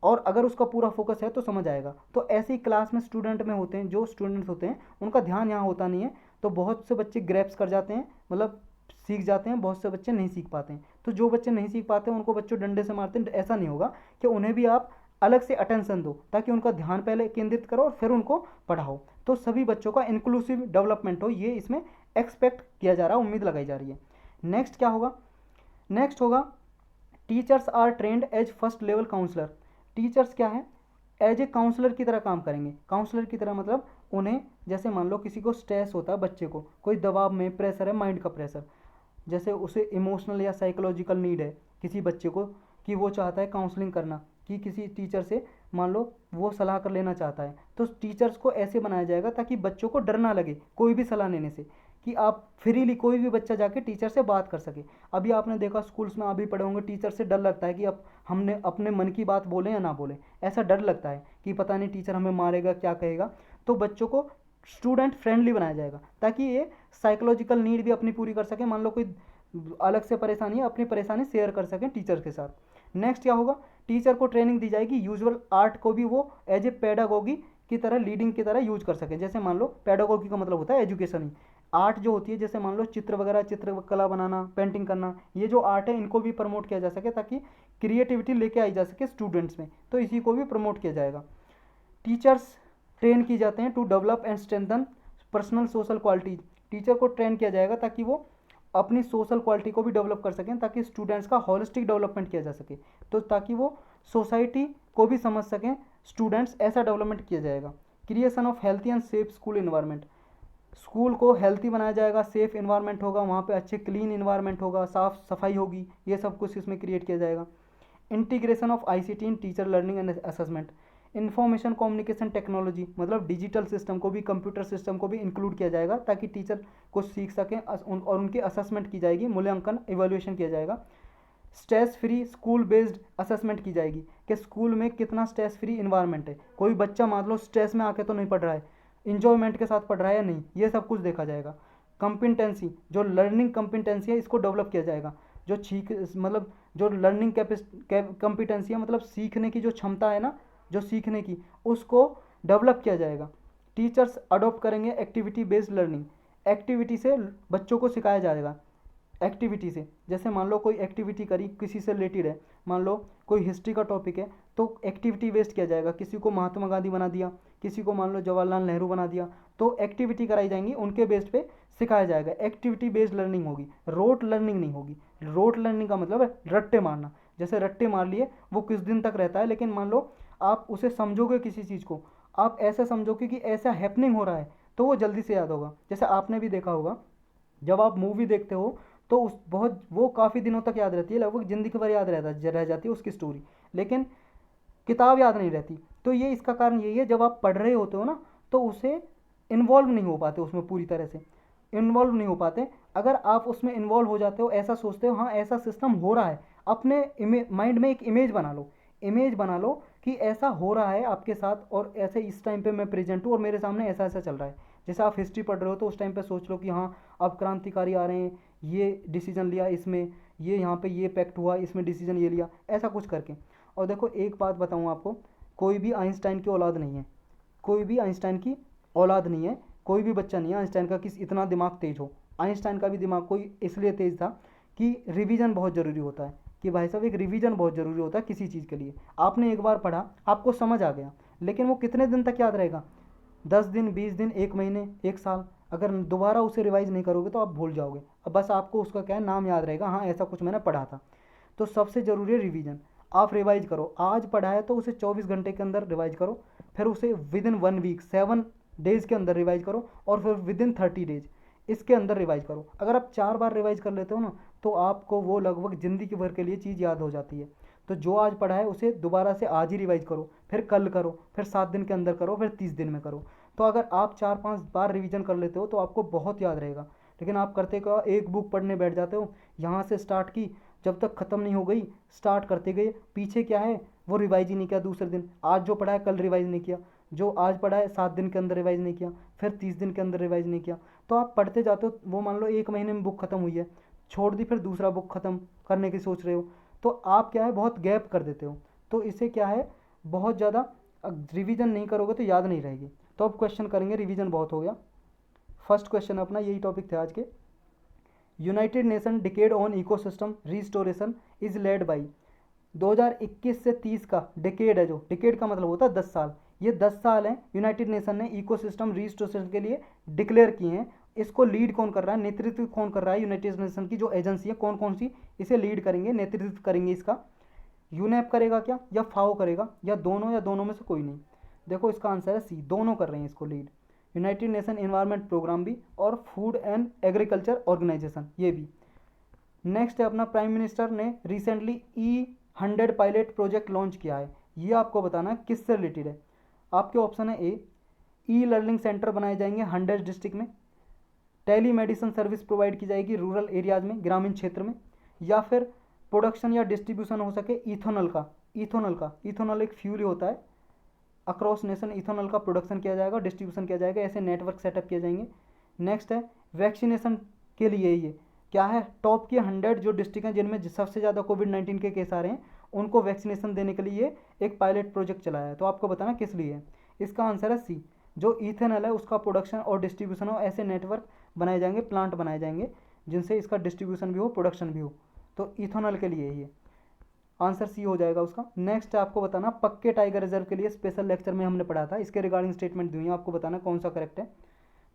और अगर उसका पूरा फोकस है तो समझ आएगा। तो ऐसे ही क्लास में स्टूडेंट में होते हैं, जो स्टूडेंट्स होते हैं उनका ध्यान यहाँ होता नहीं है, तो बहुत से बच्चे ग्रैप्स कर जाते हैं, मतलब सीख जाते हैं, बहुत से बच्चे नहीं सीख पाते हैं। तो जो बच्चे नहीं सीख पाते हैं उनको बच्चों डंडे से मारते हैं, ऐसा नहीं होगा कि उन्हें भी आप अलग से अटेंशन दो ताकि उनका ध्यान पहले केंद्रित करो और फिर उनको पढ़ाओ, तो सभी बच्चों का इंक्लूसिव डेवलपमेंट हो, ये इसमें एक्सपेक्ट किया जा रहा है, उम्मीद लगाई जा रही है। नेक्स्ट क्या होगा, नेक्स्ट होगा teachers are trained as first level counsellor. Teachers क्या है, एज ए काउंसलर की तरह काम करेंगे। काउंसलर की तरह मतलब उन्हें जैसे मान लो किसी को स्ट्रेस होता है, बच्चे को कोई दबाव में प्रेशर है, माइंड का प्रेशर, जैसे उसे इमोशनल या साइकोलॉजिकल नीड है किसी बच्चे को कि वो चाहता है काउंसलिंग करना, कि किसी टीचर से मान लो वो सलाह कर लेना चाहता है, तो टीचर्स को ऐसे बनाया जाएगा ताकि बच्चों को डर ना लगे कोई भी सलाह लेने से, कि आप फ्रीली कोई भी बच्चा जाके टीचर से बात कर सके। अभी आपने देखा स्कूल्स में अभी पढ़े होंगे, टीचर से डर लगता है कि अब हमने अपने मन की बात बोले या ना बोले, ऐसा डर लगता है कि पता नहीं टीचर हमें मारेगा क्या कहेगा। तो बच्चों को स्टूडेंट फ्रेंडली बनाया जाएगा ताकि ये साइकोलॉजिकल नीड भी अपनी पूरी कर सके। मान लो कोई अलग से परेशानी है, अपनी परेशानी शेयर कर सकें टीचर के साथ। नेक्स्ट क्या होगा, टीचर को ट्रेनिंग दी जाएगी यूजुअल आर्ट को भी वो एज ए पेडागोगी की तरह, लीडिंग की तरह यूज कर सकें। जैसे मान लो पेडागोगी का मतलब होता है एजुकेशन ही, आर्ट जो होती है जैसे मान लो चित्र वगैरह, चित्रकला बनाना, पेंटिंग करना, ये जो आर्ट है इनको भी प्रमोट किया जा सके ताकि क्रिएटिविटी लेके आई जा सके स्टूडेंट्स में, तो इसी को भी प्रमोट किया जाएगा। टीचर्स ट्रेन किए जाते हैं to develop and strengthen personal social qualities, teacher को ट्रेन किया जाएगा ताकि वो अपनी सोशल क्वालिटी को भी डेवलप कर सकें, ताकि स्टूडेंट्स का होलिस्टिक डेवलपमेंट किया जा सके, तो ताकि वो सोसाइटी को भी समझ सकें स्टूडेंट्स, ऐसा डेवलपमेंट किया जाएगा। Creation of healthy and safe school environment, school को हेल्थी बनाया जाएगा, सेफ इन्वायरमेंट होगा, वहाँ पे अच्छे क्लीन इन्वायरमेंट होगा, साफ सफाई होगी, ये सब कुछ इसमें क्रिएट किया जाएगा। Integration of ICT in teacher learning and assessment, information communication technology मतलब डिजिटल सिस्टम को भी, कंप्यूटर सिस्टम को भी इंक्लूड किया जाएगा ताकि टीचर कुछ सीख सकें और उनकी असेसमेंट की जाएगी, मूल्यांकन इवैल्यूएशन किया जाएगा। Stress free school based assessment की जाएगी कि स्कूल में कितना स्ट्रेस फ्री इन्वायरमेंट है, कोई बच्चा मान लो स्ट्रेस में आके तो नहीं पढ़ रहा है, इंजॉयमेंट के साथ पढ़ रहा है या नहीं, ये सब कुछ देखा जाएगा। कंपिटेंसी, जो लर्निंग कंपिटेंसी है इसको डेवलप किया जाएगा, जो सीख मतलब जो लर्निंग कंपिटेंसी है मतलब सीखने की जो क्षमता है ना, जो सीखने की, उसको डेवलप किया जाएगा। टीचर्स अडॉप्ट करेंगे एक्टिविटी बेस्ड लर्निंग, एक्टिविटी से बच्चों को सिखाया जाएगा, एक्टिविटी से, जैसे मान लो कोई एक्टिविटी करी किसी से रिलेटेड है, मान लो कोई हिस्ट्री का टॉपिक है तो एक्टिविटी बेस्ड किया जाएगा, किसी को महात्मा गांधी बना दिया, किसी को मान लो जवाहरलाल नेहरू बना दिया, तो एक्टिविटी कराई जाएंगी, उनके बेस्ड पे सिखाया जाएगा, एक्टिविटी बेस्ड लर्निंग होगी, रोट लर्निंग नहीं होगी। रोट लर्निंग का मतलब है रट्टे मारना, जैसे रट्टे मार लिए वो कुछ दिन तक रहता है, लेकिन मान लो आप उसे समझोगे किसी चीज़ को, आप ऐसे समझोगे कि ऐसा हैपनिंग हो रहा है तो वो जल्दी से याद होगा। जैसे आपने भी देखा होगा जब आप मूवी देखते हो तो उस बहुत वो काफ़ी दिनों तक याद रहती है, लगभग ज़िंदगी भर याद रह जाती है उसकी स्टोरी, लेकिन किताब याद नहीं रहती। तो ये इसका कारण यही है, जब आप पढ़ रहे होते हो ना तो उसे इन्वॉल्व नहीं हो पाते, उसमें पूरी तरह से इन्वॉल्व नहीं हो पाते। अगर आप उसमें इन्वॉल्व हो जाते हो, ऐसा सोचते हो हाँ ऐसा सिस्टम हो रहा है, अपने माइंड में एक इमेज बना लो, इमेज बना लो कि ऐसा हो रहा है आपके साथ और ऐसे इस टाइम पे मैं प्रेजेंट हूँ और मेरे सामने ऐसा ऐसा चल रहा है। जैसे आप हिस्ट्री पढ़ रहे हो तो उस टाइम पे सोच लो कि हाँ अब क्रांतिकारी आ रहे हैं, ये डिसीजन लिया इसमें, ये यहाँ पे ये पैक्ट हुआ, इसमें डिसीजन ये लिया, ऐसा कुछ करके। और देखो एक बात बताऊँ आपको, कोई भी आइंस्टाइन की औलाद नहीं है, कोई भी आइंस्टाइन की औलाद नहीं है, कोई भी बच्चा नहीं है आइंस्टाइन का किस इतना दिमाग तेज हो। आइंस्टाइन का भी दिमाग कोई इसलिए तेज था कि रिवीजन बहुत ज़रूरी होता है, कि भाई साहब एक रिवीजन बहुत ज़रूरी होता है किसी चीज़ के लिए। आपने एक बार पढ़ा, आपको समझ आ गया, लेकिन वो कितने दिन तक याद रहेगा, 10 दिन, 20 दिन, 1 महीने, 1 साल, अगर दोबारा उसे रिवाइज नहीं करोगे तो आप भूल जाओगे। अब बस आपको उसका क्या है नाम याद रहेगा, हाँ ऐसा कुछ मैंने पढ़ा था। तो सबसे ज़रूरी है रिवीजन, आप रिवाइज करो, आज पढ़ा है तो उसे 24 घंटे के अंदर रिवाइज करो, फिर उसे विद इन 1 वीक 7 डेज़ के अंदर रिवाइज करो, और फिर विद इन 30 डेज इसके अंदर रिवाइज करो। अगर आप 4 बार रिवाइज कर लेते हो ना तो आपको वो लगभग ज़िंदगी भर के लिए चीज़ याद हो जाती है। तो जो आज पढ़ा है उसे दोबारा से आज ही रिवाइज करो, फिर कल करो, फिर 7 दिन के अंदर करो, फिर 30 दिन में करो। तो अगर आप 4-5 बार रिवीजन कर लेते हो तो आपको बहुत याद रहेगा। लेकिन आप करते क्या, एक बुक पढ़ने बैठ जाते हो, यहाँ से स्टार्ट की, जब तक ख़त्म नहीं हो गई स्टार्ट करते गए, पीछे क्या है वो रिवाइज ही नहीं किया, दूसरे दिन आज जो पढ़ा है कल रिवाइज नहीं किया, जो आज पढ़ा है 7 दिन के अंदर रिवाइज नहीं किया, फिर 30 दिन के अंदर रिवाइज नहीं किया। तो आप पढ़ते जाते हो, वो मान लो 1 महीने में बुक ख़त्म हुई है, छोड़ दी, फिर दूसरा बुक ख़त्म करने की सोच रहे हो, तो आप क्या है बहुत गैप कर देते हो। तो इससे क्या है बहुत ज़्यादा रिवीजन नहीं करोगे तो याद नहीं रहेगी। तो अब क्वेश्चन करेंगे, रिवीजन बहुत हो गया। फर्स्ट क्वेश्चन अपना यही टॉपिक थे आज के। United nation decade on ecosystem restoration is led by, 2021 से 30 का डिकेड है, जो डिकेड का मतलब होता है 10 साल, ये 10 साल हैं यूनाइटेड नेशन ने इकोसिस्टम रिस्टोरेशन के लिए डिक्लेयर किए हैं। इसको लीड कौन कर रहा है, नेतृत्व कौन कर रहा है, यूनाइटेड नेशन की जो एजेंसी है कौन कौन सी इसे लीड करेंगे, नेतृत्व करेंगे इसका, यूनेप करेगा क्या या फाओ करेगा, या दोनों में से कोई नहीं। देखो इसका आंसर है सी, दोनों कर रहे हैं इसको lead, United Nation environment programme भी और फूड एंड एग्रीकल्चर ऑर्गेनाइजेशन ये भी। नेक्स्ट है अपना, प्राइम मिनिस्टर ने recently E100 pilot project launch किया है, ये आपको बताना है किससे रिलेटेड है। आपके ऑप्शन है ए, ई लर्निंग सेंटर बनाए जाएंगे 100 डिस्ट्रिक्ट में, टेली मेडिसिन सर्विस प्रोवाइड की जाएगी रूरल एरियाज में, ग्रामीण क्षेत्र में, या फिर प्रोडक्शन या डिस्ट्रीब्यूशन हो सके इथोनॉल का, इथोनॉल एक फ्यूल होता है, अक्रॉस नेशन इथोनॉल का प्रोडक्शन किया जाएगा, डिस्ट्रीब्यूशन किया जाएगा, ऐसे नेटवर्क सेटअप किए जाएंगे। नेक्स्ट है वैक्सीनेशन के लिए, ये क्या है, टॉप की 100 जो डिस्ट्रिक्ट हैं जिनमें सबसे ज़्यादा कोविड-19 के केस आ रहे हैं, उनको वैक्सीनेशन देने के लिए एक पायलट प्रोजेक्ट चलाया है। तो आपको बताना किस लिए है। इसका आंसर है सी, जो इथेनॉल है उसका प्रोडक्शन और डिस्ट्रीब्यूशन हो, ऐसे नेटवर्क बनाए जाएंगे, प्लांट बनाए जाएंगे जिनसे इसका डिस्ट्रीब्यूशन भी हो, प्रोडक्शन भी हो। तो इथेनॉल के लिए ये आंसर सी हो जाएगा उसका। नेक्स्ट आपको बताना, पक्के टाइगर रिजर्व के लिए स्पेशल लेक्चर में हमने पढ़ा था, इसके रिगार्डिंग स्टेटमेंट दी है, आपको बताना कौन सा करेक्ट है।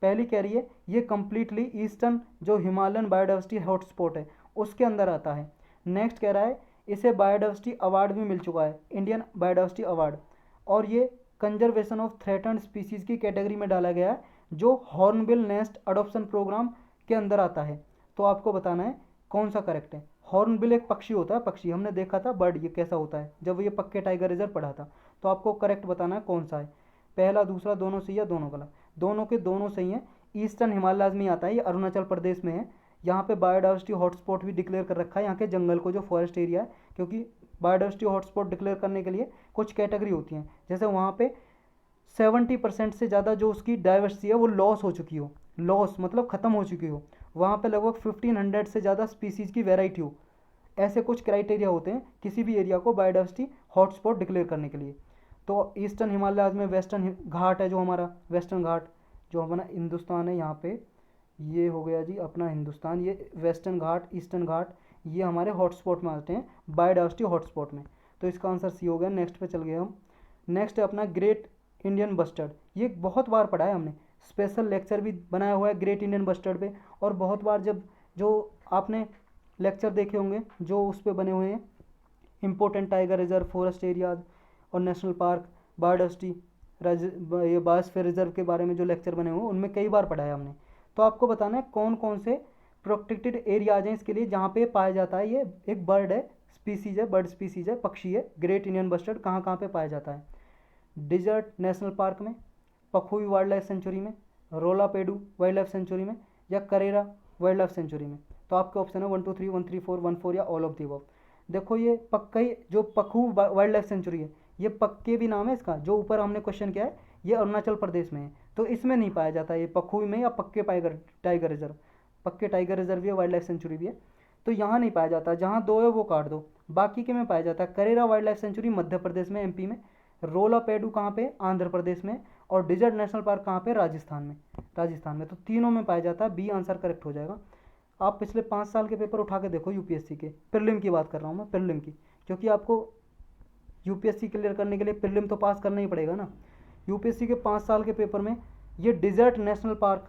पहली कह रही है ये कम्प्लीटली ईस्टर्न जो हिमालयन बायोडाइवर्सिटी हॉटस्पॉट है उसके अंदर आता है। नेक्स्ट कह रहा है इसे बायोडाइवर्सिटी अवार्ड भी मिल चुका है, इंडियन बायोडाइवर्सिटी अवार्ड, और ये कंजर्वेशन ऑफ थ्रेटन्ड स्पीसीज की कैटेगरी में डाला गया है, जो हॉर्नबिल नेस्ट अडॉप्शन प्रोग्राम के अंदर आता है। तो आपको बताना है कौन सा करेक्ट है। हॉर्नबिल एक पक्षी होता है, पक्षी हमने देखा था बर्ड ये कैसा होता है जब ये पक्के टाइगर रिजर्व पढ़ा था। तो आपको करेक्ट बताना है कौन सा है, पहला दूसरा दोनों सही या दोनों गलत। दोनों के दोनों सही हैं। ईस्टर्न हिमालयाज में आता है, ये अरुणाचल प्रदेश में है। यहाँ पे बायोडाइवर्सिटी हॉटस्पॉट भी डिक्लेयर कर रखा है, यहाँ के जंगल को जो फॉरेस्ट एरिया है, क्योंकि बायोडाइवर्सिटी हॉटस्पॉट डिक्लेयर करने के लिए कुछ कैटेगरी होती हैं, जैसे वहाँ पे 70% से ज़्यादा जो उसकी डाइवर्सिटी है वो लॉस हो चुकी हो, लॉस मतलब ख़त्म हो चुकी हो, वहाँ पे लगभग 1500 से ज़्यादा स्पीसीज़ की वेराइटी हो, ऐसे कुछ क्राइटेरिया होते हैं किसी भी एरिया को बायोडाइवर्सिटी हॉटस्पॉट डिक्लेयर करने के लिए। तो ईस्टर्न हिमालयाज में वेस्टर्न घाट है, जो हमारा वेस्टर्न घाट जो हमारा हिंदुस्तान है, यहाँ पे ये हो गया जी अपना हिंदुस्तान, ये वेस्टर्न घाट ईस्टर्न घाट ये हमारे हॉटस्पॉट में आते हैं, बायोडाइवर्सिटी हॉटस्पॉट में। तो इसका आंसर सी हो गया। नेक्स्ट पे चल गए हम। नेक्स्ट है अपना ग्रेट इंडियन बस्टर्ड, ये बहुत बार पढ़ा है हमने, स्पेशल लेक्चर भी बनाया हुआ है ग्रेट इंडियन बस्टर्ड पे, और बहुत बार जब जो आपने लेक्चर देखे होंगे जो उस पर बने हुए हैं, important tiger reserve, forest areas और नेशनल पार्क, बायोडाइवर्सिटी, ये बायोस्फीयर रिजर्व के बारे में जो लेक्चर बने हुए हैं उनमें कई बार पढ़ा है हमने। तो आपको बताना है कौन कौन से प्रोटेक्टेड एरियाज हैं इसके लिए जहाँ पे पाया जाता है, ये एक बर्ड है, स्पीसीज है, बर्ड स्पीसीज है, पक्षी है, ग्रेट इंडियन बस्टर्ड कहाँ कहाँ पे पाया जाता है। डिजर्ट नेशनल पार्क में, पखुई वाइल्ड लाइफ सेंचुरी में, रोलापेडू वाइल्ड लाइफ सेंचुरी में, या करेरा वाइल्ड लाइफ सेंचुरी में। तो आपके ऑप्शन है 1 2 3 1 3 4 1 4 या ऑल ऑफ दी अबव। देखो ये पक्का ही जो पखू वाइल्ड लाइफ सेंचुरी है, ये पक्के भी नाम है इसका, जो ऊपर हमने क्वेश्चन किया है ये अरुणाचल प्रदेश में है, तो इसमें नहीं पाया जाता ये पखुई में या पक्के टाइगर रिजर्व, पक्के टाइगर रिजर्व भी है, वाइल्ड लाइफ सेंचुरी भी है, तो यहाँ नहीं पाया जाता, जहाँ दो है वो काट दो, बाकी के में पाया जाता है। Karera wild life sanctuary Madhya Pradesh में, एमपी में, रोलापेडू कहाँ पे, आंध्र प्रदेश में, और डिजर्ट नेशनल पार्क कहाँ पे, राजस्थान में, राजस्थान में। तो तीनों में पाया जाता है, बी आंसर करेक्ट हो जाएगा। आप पिछले 5 साल के पेपर उठा के देखो यूपीएससी के, प्रीलिम की बात कर रहा हूँ मैं, प्रीलिम की, क्योंकि आपको यूपीएससी क्लियर करने के लिए प्रीलिम तो पास करना ही पड़ेगा ना। यूपीएससी के 5 साल के पेपर में ये डिजर्ट नेशनल पार्क,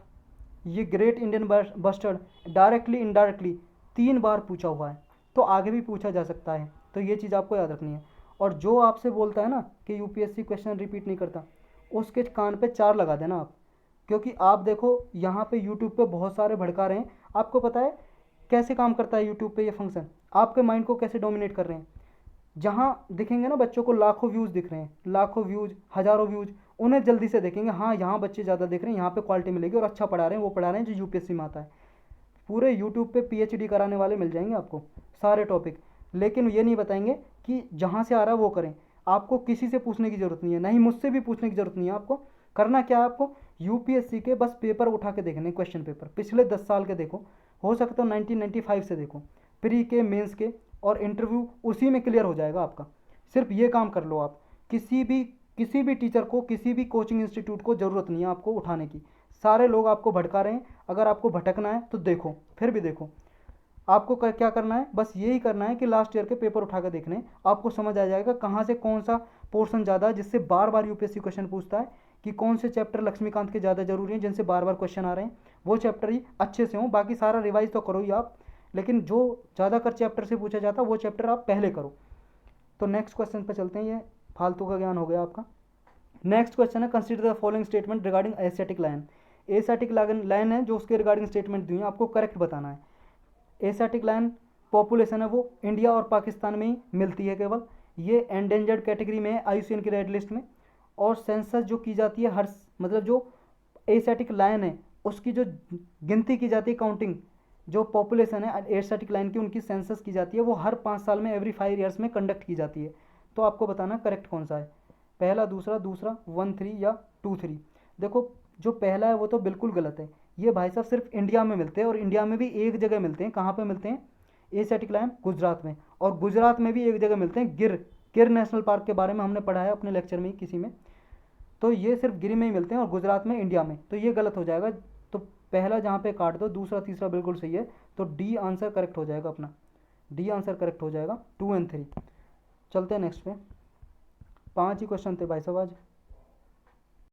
ये great Indian bustard directly indirectly 3 बार पूछा हुआ है, तो आगे भी पूछा जा सकता है, तो ये चीज़ आपको याद रखनी है। और जो आपसे बोलता है ना कि यूपीएससी क्वेश्चन रिपीट नहीं करता, उसके कान पे 4 लगा देना आप, क्योंकि आप देखो यहाँ पे यूट्यूब पे बहुत सारे भड़का रहे हैं, आपको पता है कैसे काम करता है यूट्यूब पे ये फंक्शन, आपके माइंड को कैसे डोमिनेट कर रहे हैं। जहाँ दिखेंगे ना बच्चों को लाखों व्यूज़ दिख रहे हैं, लाखों व्यूज़, हज़ारों व्यूज़, उन्हें जल्दी से देखेंगे, हाँ यहाँ बच्चे ज़्यादा देख रहे हैं, यहाँ पे क्वालिटी मिलेगी और अच्छा पढ़ा रहे हैं, वो पढ़ा रहे हैं जो यूपीएससी में आता है। पूरे यूट्यूब पे पीएचडी कराने वाले मिल जाएंगे आपको, सारे टॉपिक, लेकिन ये नहीं बताएंगे कि जहाँ से आ रहा है वो करें। आपको किसी से पूछने की ज़रूरत नहीं है, ना ही मुझसे भी पूछने की ज़रूरत नहीं है। आपको करना क्या है, आपको यूपीएससी के बस पेपर उठा के देखने, क्वेश्चन पेपर पिछले 10 साल के देखो, हो सकता है 1995 से देखो, प्री के, मेंस के और इंटरव्यू, उसी में क्लियर हो जाएगा आपका। सिर्फ ये काम कर लो आप, किसी भी टीचर को, किसी भी कोचिंग इंस्टीट्यूट को ज़रूरत नहीं है आपको उठाने की, सारे लोग आपको भटका रहे हैं। अगर आपको भटकना है तो देखो, फिर भी देखो, आपको क्या करना है, बस यही करना है कि लास्ट ईयर के पेपर उठा कर देखने, आपको समझ आ जाएगा कहाँ से कौन सा पोर्शन ज़्यादा है जिससे बार बार यूपीएससी क्वेश्चन पूछता है, कि कौन से चैप्टर लक्ष्मीकांत के ज़्यादा जरूरी हैं जिनसे बार बार क्वेश्चन आ रहे हैं, वो चैप्टर ही अच्छे से हों। बाकी सारा रिवाइज तो करो ही आप, लेकिन जो ज़्यादातर चैप्टर से पूछा जाता है वो चैप्टर आप पहले करो। तो नेक्स्ट क्वेश्चन पर चलते हैं, ये फालतू का ज्ञान हो गया आपका। नेक्स्ट क्वेश्चन है, consider the following statement regarding Asiatic lion. Asiatic lion है जो उसके रिगार्डिंग स्टेटमेंट दी है, आपको करेक्ट बताना है। एशियाटिक लायन पॉपुलेशन है वो इंडिया और पाकिस्तान में ही मिलती है केवल, ये एंडेंजर्ड कैटेगरी में है आईयूसीएन की रेड लिस्ट में, और सेंसस जो की जाती है हर, मतलब जो एशियाटिक लायन है उसकी जो गिनती की जाती है, काउंटिंग, जो पॉपुलेशन है एशियाटिक लायन की उनकी सेंसस की जाती है, वो हर 5 साल में, एवरी 5 ईयर्स में कंडक्ट की जाती है। तो आपको बताना करेक्ट कौन सा है, पहला, दूसरा, 1 3 या 2 3। देखो जो पहला है वो तो बिल्कुल गलत है, ये भाई साहब सिर्फ इंडिया में मिलते हैं, और इंडिया में भी एक जगह मिलते हैं। कहाँ पे मिलते हैं? एशियाटिक लायन गुजरात में, और गुजरात में भी एक जगह मिलते हैं, गिर नेशनल पार्क के बारे में हमने पढ़ा है अपने लेक्चर में ही किसी में। तो ये सिर्फ गिर में ही मिलते हैं और गुजरात में, इंडिया में। तो ये गलत हो जाएगा, तो पहला जहाँ पे काट दो, दूसरा तीसरा बिल्कुल सही है। तो डी आंसर करेक्ट हो जाएगा अपना, डी आंसर करेक्ट हो जाएगा 2 और 3। चलते हैं नेक्स्ट पे। 5 ही क्वेश्चन थे भाई साहब आज।